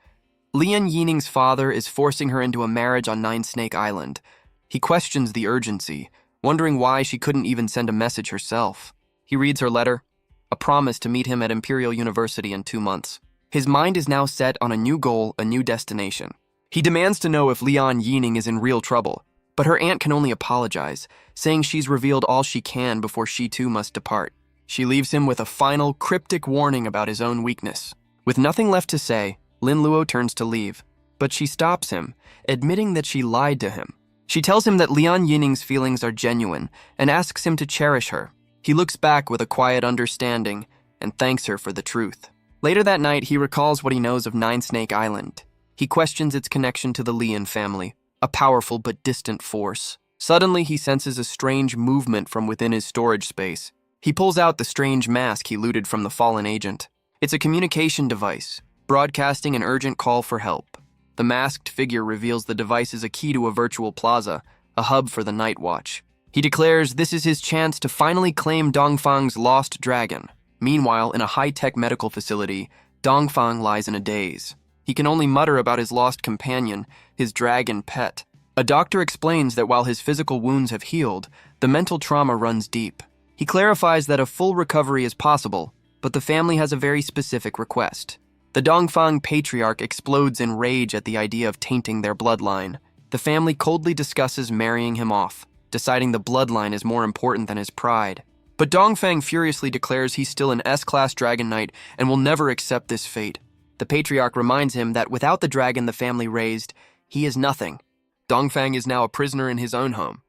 Lian Yining's father is forcing her into a marriage on Nine Snake Island. He questions the urgency, wondering why she couldn't even send a message herself. He reads her letter, a promise to meet him at Imperial University in 2 months. His mind is now set on a new goal, a new destination. He demands to know if Lian Yining is in real trouble, but her aunt can only apologize, saying she's revealed all she can before she too must depart. She leaves him with a final, cryptic warning about his own weakness. With nothing left to say, Lin Luo turns to leave, but she stops him, admitting that she lied to him. She tells him that Lian Yining's feelings are genuine and asks him to cherish her. He looks back with a quiet understanding and thanks her for the truth. Later that night, he recalls what he knows of Nine Snake Island. He questions its connection to the Lian family, a powerful but distant force. Suddenly, he senses a strange movement from within his storage space. He pulls out the strange mask he looted from the fallen agent. It's a communication device, broadcasting an urgent call for help. The masked figure reveals the device is a key to a virtual plaza, a hub for the Night Watch. He declares this is his chance to finally claim Dongfang's lost dragon. Meanwhile, in a high-tech medical facility, Dongfang lies in a daze. He can only mutter about his lost companion, his dragon pet. A doctor explains that while his physical wounds have healed, the mental trauma runs deep. He clarifies that a full recovery is possible, but the family has a very specific request. The Dongfang patriarch explodes in rage at the idea of tainting their bloodline. The family coldly discusses marrying him off, deciding the bloodline is more important than his pride. But Dongfang furiously declares he's still an S-class dragon knight and will never accept this fate. The patriarch reminds him that without the dragon the family raised, he is nothing. Dongfang is now a prisoner in his own home,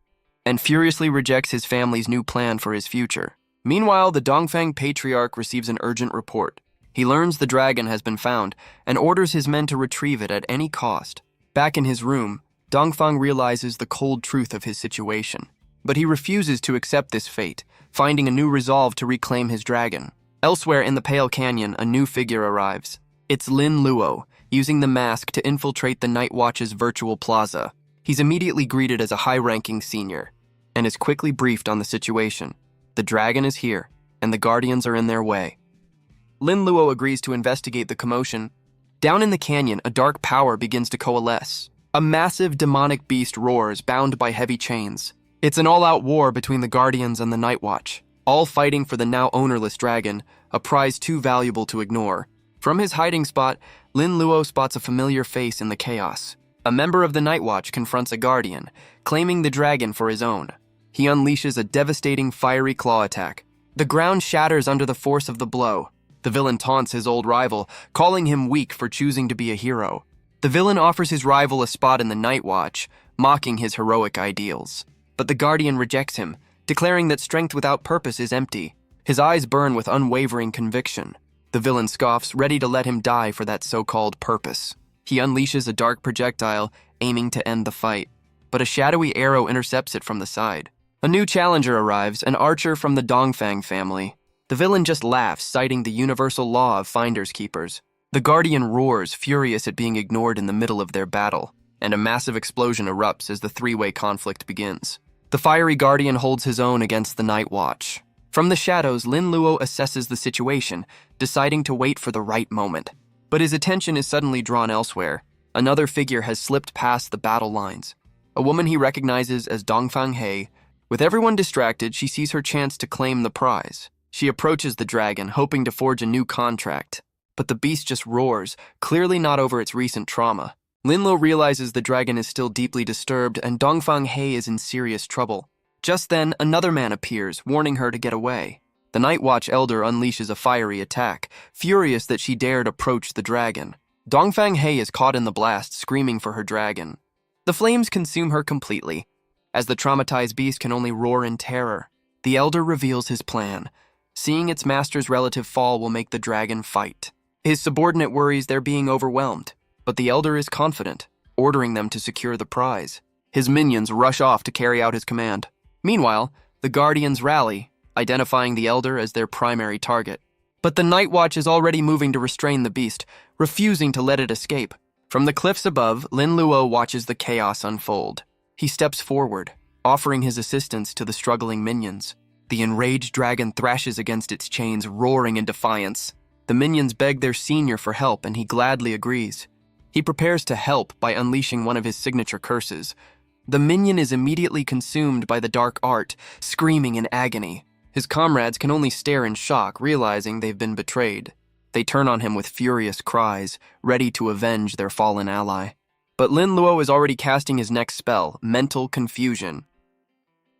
and furiously rejects his family's new plan for his future. Meanwhile, the Dongfang patriarch receives an urgent report. He learns the dragon has been found and orders his men to retrieve it at any cost. Back in his room, Dongfang realizes the cold truth of his situation, but he refuses to accept this fate, finding a new resolve to reclaim his dragon. Elsewhere in the Pale Canyon, a new figure arrives. It's Lin Luo, using the mask to infiltrate the Night Watch's virtual plaza. He's immediately greeted as a high-ranking senior, and is quickly briefed on the situation. The dragon is here, and the Guardians are in their way. Lin Luo agrees to investigate the commotion. Down in the canyon, a dark power begins to coalesce. A massive demonic beast roars, bound by heavy chains. It's an all-out war between the Guardians and the Night Watch, all fighting for the now ownerless dragon, a prize too valuable to ignore. From his hiding spot, Lin Luo spots a familiar face in the chaos. A member of the Night Watch confronts a Guardian, claiming the dragon for his own. He unleashes a devastating fiery claw attack. The ground shatters under the force of the blow. The villain taunts his old rival, calling him weak for choosing to be a hero. The villain offers his rival a spot in the Night Watch, mocking his heroic ideals. But the Guardian rejects him, declaring that strength without purpose is empty. His eyes burn with unwavering conviction. The villain scoffs, ready to let him die for that so-called purpose. He unleashes a dark projectile, aiming to end the fight, but a shadowy arrow intercepts it from the side. A new challenger arrives, an archer from the Dongfang family. The villain just laughs, citing the universal law of finders keepers. The Guardian roars, furious at being ignored in the middle of their battle, and a massive explosion erupts as the three-way conflict begins. The fiery Guardian holds his own against the Night Watch. From the shadows, Lin Luo assesses the situation, deciding to wait for the right moment. But his attention is suddenly drawn elsewhere. Another figure has slipped past the battle lines. A woman he recognizes as Dongfang He. With everyone distracted, she sees her chance to claim the prize. She approaches the dragon, hoping to forge a new contract. But the beast just roars, clearly not over its recent trauma. Lin Luo realizes the dragon is still deeply disturbed and Dongfang He is in serious trouble. Just then, another man appears, warning her to get away. The Night Watch elder unleashes a fiery attack, furious that she dared approach the dragon. Dongfang He is caught in the blast, screaming for her dragon. The flames consume her completely, as the traumatized beast can only roar in terror. The elder reveals his plan. Seeing its master's relative fall will make the dragon fight. His subordinate worries they're being overwhelmed, but the elder is confident, ordering them to secure the prize. His minions rush off to carry out his command. Meanwhile, the Guardians rally, identifying the elder as their primary target. But the Night Watch is already moving to restrain the beast, refusing to let it escape. From the cliffs above, Lin Luo watches the chaos unfold. He steps forward, offering his assistance to the struggling minions. The enraged dragon thrashes against its chains, roaring in defiance. The minions beg their senior for help, and he gladly agrees. He prepares to help by unleashing one of his signature curses. The minion is immediately consumed by the dark art, screaming in agony. His comrades can only stare in shock, realizing they've been betrayed. They turn on him with furious cries, ready to avenge their fallen ally. But Lin Luo is already casting his next spell, Mental Confusion.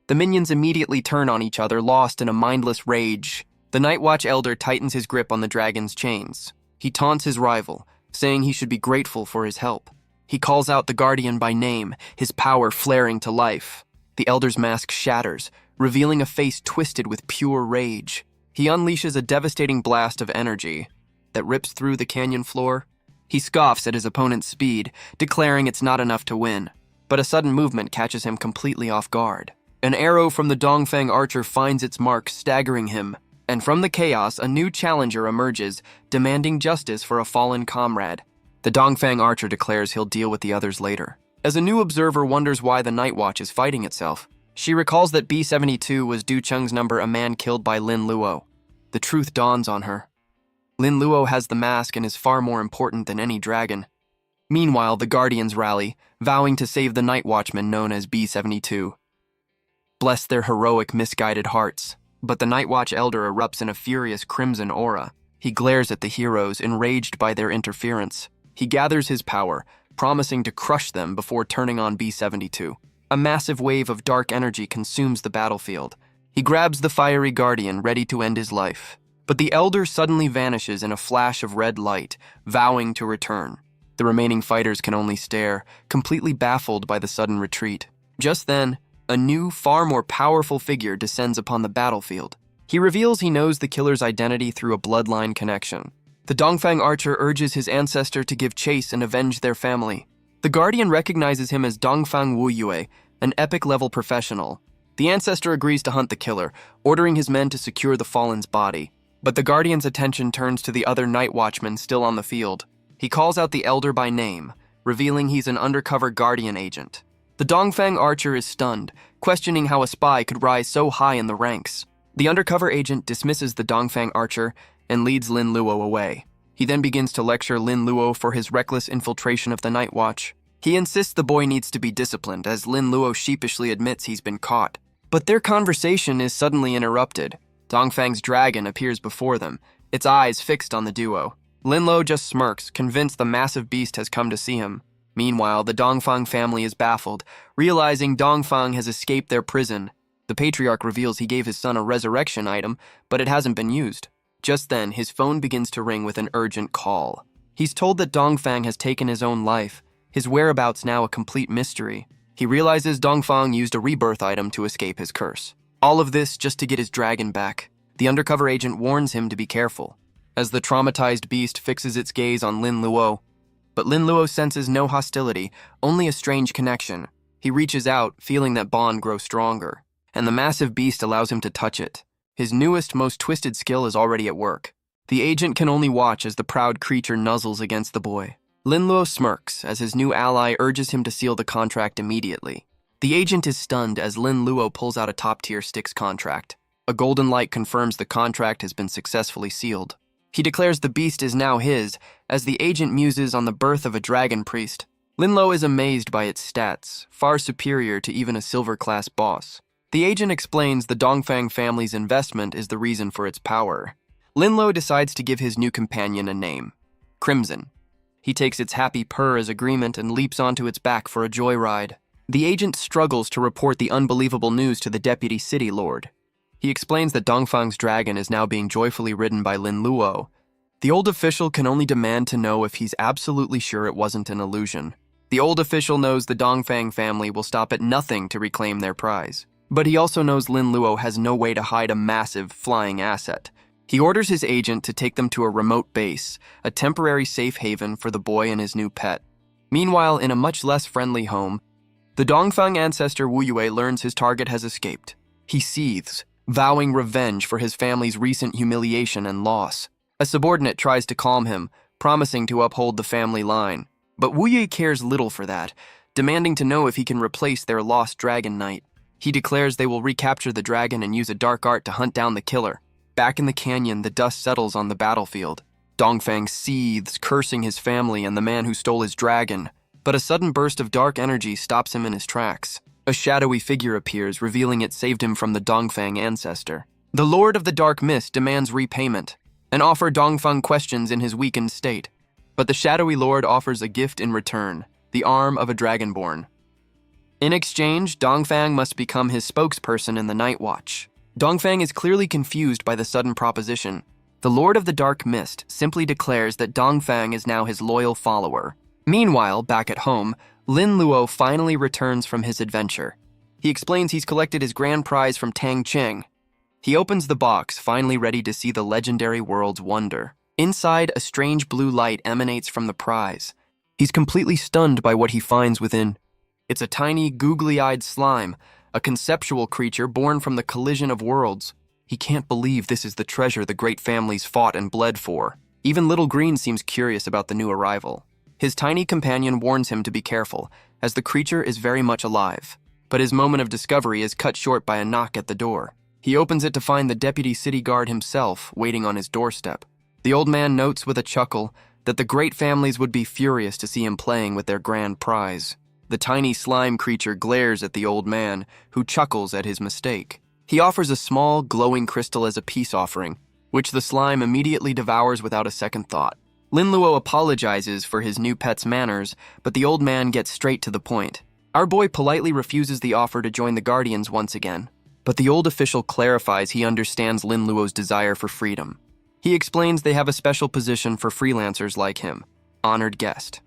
The minions immediately turn on each other, lost in a mindless rage. The Night Watch elder tightens his grip on the dragon's chains. He taunts his rival, saying he should be grateful for his help. He calls out the Guardian by name, his power flaring to life. The elder's mask shatters, revealing a face twisted with pure rage. He unleashes a devastating blast of energy that rips through the canyon floor. He scoffs at his opponent's speed, declaring it's not enough to win. But a sudden movement catches him completely off guard. An arrow from the Dongfang archer finds its mark, staggering him. And from the chaos, a new challenger emerges, demanding justice for a fallen comrade. The Dongfang archer declares he'll deal with the others later. As a new observer wonders why the Night Watch is fighting itself, she recalls that B-72 was Du Cheng's number, a man killed by Lin Luo. The truth dawns on her. Lin Luo has the mask and is far more important than any dragon. Meanwhile, the Guardians rally, vowing to save the Night Watchman known as B-72. Bless their heroic, misguided hearts. But the Night Watch Elder erupts in a furious crimson aura. He glares at the heroes, enraged by their interference. He gathers his power, promising to crush them before turning on B-72. A massive wave of dark energy consumes the battlefield. He grabs the fiery Guardian, ready to end his life. But the Elder suddenly vanishes in a flash of red light, vowing to return. The remaining fighters can only stare, completely baffled by the sudden retreat. Just then, a new, far more powerful figure descends upon the battlefield. He reveals he knows the killer's identity through a bloodline connection. The Dongfang archer urges his ancestor to give chase and avenge their family. The Guardian recognizes him as Dongfang Wuyue, an epic-level professional. The ancestor agrees to hunt the killer, ordering his men to secure the fallen's body. But the Guardian's attention turns to the other Night Watchman still on the field. He calls out the Elder by name, revealing he's an undercover Guardian agent. The Dongfang archer is stunned, questioning how a spy could rise so high in the ranks. The undercover agent dismisses the Dongfang archer and leads Lin Luo away. He then begins to lecture Lin Luo for his reckless infiltration of the Night Watch. He insists the boy needs to be disciplined, as Lin Luo sheepishly admits he's been caught. But their conversation is suddenly interrupted. Dongfang's dragon appears before them, its eyes fixed on the duo. Lin Luo just smirks, convinced the massive beast has come to see him. Meanwhile, the Dongfang family is baffled, realizing Dongfang has escaped their prison. The patriarch reveals he gave his son a resurrection item, but it hasn't been used. Just then, his phone begins to ring with an urgent call. He's told that Dongfang has taken his own life, his whereabouts now a complete mystery. He realizes Dongfang used a rebirth item to escape his curse. All of this just to get his dragon back. The undercover agent warns him to be careful, as the traumatized beast fixes its gaze on Lin Luo. But Lin Luo senses no hostility, only a strange connection. He reaches out, feeling that bond grow stronger, and the massive beast allows him to touch it. His newest, most twisted skill is already at work. The agent can only watch as the proud creature nuzzles against the boy. Lin Luo smirks as his new ally urges him to seal the contract immediately. The agent is stunned as Lin Luo pulls out a top-tier Styx contract. A golden light confirms the contract has been successfully sealed. He declares the beast is now his, as the agent muses on the birth of a dragon priest. Lin Luo is amazed by its stats, far superior to even a silver-class boss. The agent explains the Dongfang family's investment is the reason for its power. Lin Luo decides to give his new companion a name, Crimson. He takes its happy purr as agreement and leaps onto its back for a joyride. The agent struggles to report the unbelievable news to the deputy city lord. He explains that Dongfang's dragon is now being joyfully ridden by Lin Luo. The old official can only demand to know if he's absolutely sure it wasn't an illusion. The old official knows the Dongfang family will stop at nothing to reclaim their prize. But he also knows Lin Luo has no way to hide a massive, flying asset. He orders his agent to take them to a remote base, a temporary safe haven for the boy and his new pet. Meanwhile, in a much less friendly home, the Dongfang ancestor Wu Yue learns his target has escaped. He seethes, vowing revenge for his family's recent humiliation and loss. A subordinate tries to calm him, promising to uphold the family line. But Wu Yue cares little for that, demanding to know if he can replace their lost dragon knight. He declares they will recapture the dragon and use a dark art to hunt down the killer. Back in the canyon, the dust settles on the battlefield. Dongfang seethes, cursing his family and the man who stole his dragon. But a sudden burst of dark energy stops him in his tracks. A shadowy figure appears, revealing it saved him from the Dongfang ancestor. The Lord of the Dark Mist demands repayment, and offer Dongfang questions in his weakened state. But the shadowy lord offers a gift in return, the arm of a dragonborn. In exchange, Dongfang must become his spokesperson in the Night Watch. Dongfang is clearly confused by the sudden proposition. The Lord of the Dark Mist simply declares that Dongfang is now his loyal follower. Meanwhile, back at home, Lin Luo finally returns from his adventure. He explains he's collected his grand prize from Tang Cheng. He opens the box, finally ready to see the legendary world's wonder. Inside, a strange blue light emanates from the prize. He's completely stunned by what he finds within. It's a tiny, googly-eyed slime, a conceptual creature born from the collision of worlds. He can't believe this is the treasure the great families fought and bled for. Even Little Green seems curious about the new arrival. His tiny companion warns him to be careful, as the creature is very much alive. But his moment of discovery is cut short by a knock at the door. He opens it to find the deputy city guard himself waiting on his doorstep. The old man notes with a chuckle that the great families would be furious to see him playing with their grand prize. The tiny slime creature glares at the old man, who chuckles at his mistake. He offers a small, glowing crystal as a peace offering, which the slime immediately devours without a second thought. Linluo apologizes for his new pet's manners, but the old man gets straight to the point. Our boy politely refuses the offer to join the Guardians once again, but the old official clarifies he understands Linluo's desire for freedom. He explains they have a special position for freelancers like him, honored guest.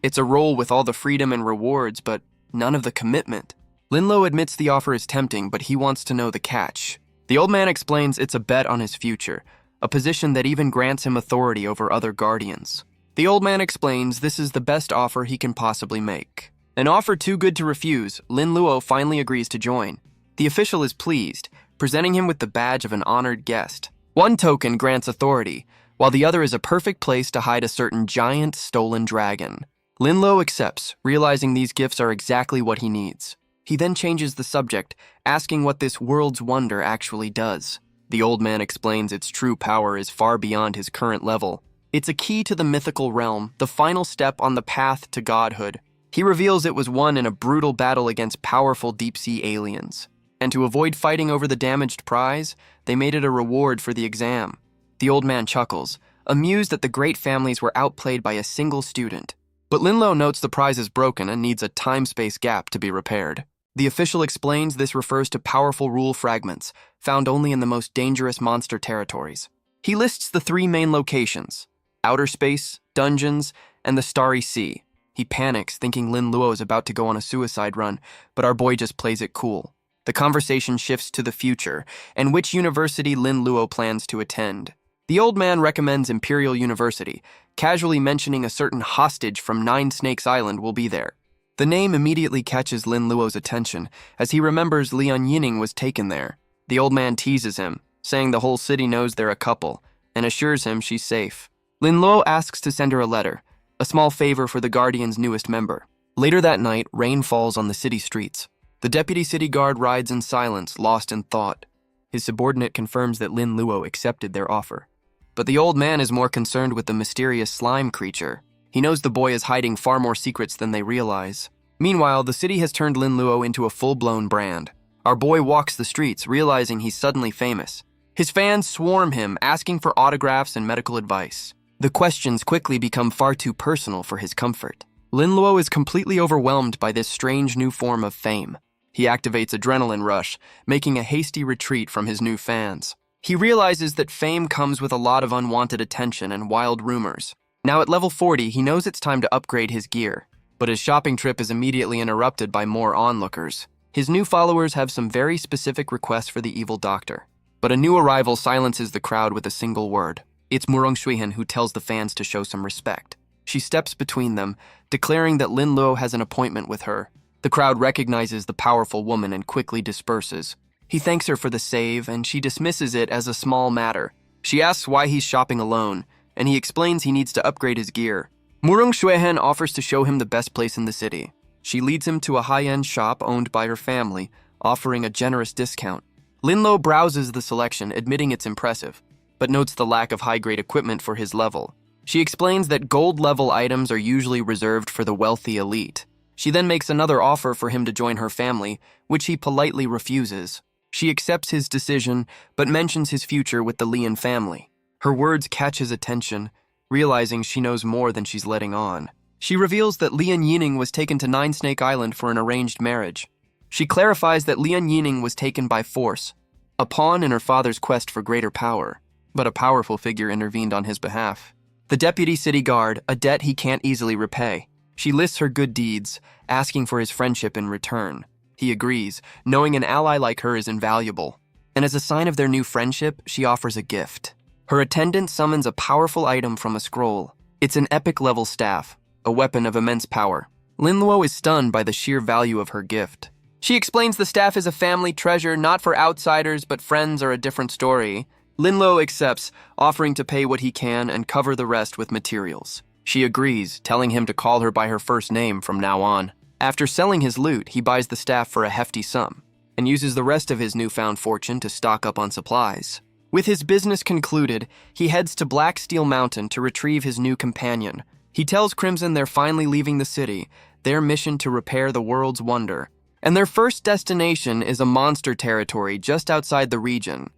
It's a role with all the freedom and rewards, but none of the commitment. Linluo admits the offer is tempting, but he wants to know the catch. The old man explains it's a bet on his future, a position that even grants him authority over other guardians. The old man explains this is the best offer he can possibly make. An offer too good to refuse, Linluo finally agrees to join. The official is pleased, presenting him with the badge of an honored guest. One token grants authority, while the other is a perfect place to hide a certain giant stolen dragon. Linluo accepts, realizing these gifts are exactly what he needs. He then changes the subject, asking what this world's wonder actually does. The old man explains its true power is far beyond his current level. It's a key to the mythical realm, the final step on the path to godhood. He reveals it was won in a brutal battle against powerful deep-sea aliens. And to avoid fighting over the damaged prize, they made it a reward for the exam. The old man chuckles, amused that the great families were outplayed by a single student. But Linluo notes the prize is broken and needs a time-space gap to be repaired. The official explains this refers to powerful rule fragments, found only in the most dangerous monster territories. He lists the three main locations: outer space, dungeons, and the starry sea. He panics, thinking Linluo is about to go on a suicide run, but our boy just plays it cool. The conversation shifts to the future, and which university Linluo plans to attend. The old man recommends Imperial University, casually mentioning a certain hostage from Nine Snakes Island will be there. The name immediately catches Linluo's attention, as he remembers Lian Yining was taken there. The old man teases him, saying the whole city knows they're a couple, and assures him she's safe. Linluo asks to send her a letter, a small favor for the Guardian's newest member. Later that night, rain falls on the city streets. The deputy city guard rides in silence, lost in thought. His subordinate confirms that Linluo accepted their offer. But the old man is more concerned with the mysterious slime creature. He knows the boy is hiding far more secrets than they realize. Meanwhile, the city has turned Linluo into a full-blown brand. Our boy walks the streets, realizing he's suddenly famous. His fans swarm him, asking for autographs and medical advice. The questions quickly become far too personal for his comfort. Linluo is completely overwhelmed by this strange new form of fame. He activates adrenaline rush, making a hasty retreat from his new fans. He realizes that fame comes with a lot of unwanted attention and wild rumors. Now at level 40, he knows it's time to upgrade his gear, but his shopping trip is immediately interrupted by more onlookers. His new followers have some very specific requests for the evil doctor, but a new arrival silences the crowd with a single word. It's Murong Shuihan who tells the fans to show some respect. She steps between them, declaring that Linluo has an appointment with her. The crowd recognizes the powerful woman and quickly disperses. He thanks her for the save, and she dismisses it as a small matter. She asks why he's shopping alone, and he explains he needs to upgrade his gear. Murong Shuihan offers to show him the best place in the city. She leads him to a high-end shop owned by her family, offering a generous discount. Linluo browses the selection, admitting it's impressive, but notes the lack of high-grade equipment for his level. She explains that gold-level items are usually reserved for the wealthy elite. She then makes another offer for him to join her family, which he politely refuses. She accepts his decision, but mentions his future with the Lian family. Her words catch his attention, realizing she knows more than she's letting on. She reveals that Lian Yining was taken to Nine Snake Island for an arranged marriage. She clarifies that Lian Yining was taken by force, a pawn in her father's quest for greater power, but a powerful figure intervened on his behalf. The deputy city guard, a debt he can't easily repay. She lists her good deeds, asking for his friendship in return. He agrees, knowing an ally like her is invaluable. And as a sign of their new friendship, she offers a gift. Her attendant summons a powerful item from a scroll. It's an epic-level staff, a weapon of immense power. Linluo is stunned by the sheer value of her gift. She explains the staff is a family treasure, not for outsiders, but friends are a different story. Linluo accepts, offering to pay what he can and cover the rest with materials. She agrees, telling him to call her by her first name from now on. After selling his loot, he buys the staff for a hefty sum and uses the rest of his newfound fortune to stock up on supplies. With his business concluded, he heads to Black Steel Mountain to retrieve his new companion. He tells Crimson they're finally leaving the city, their mission to repair the world's wonder. And their first destination is a monster territory just outside the region.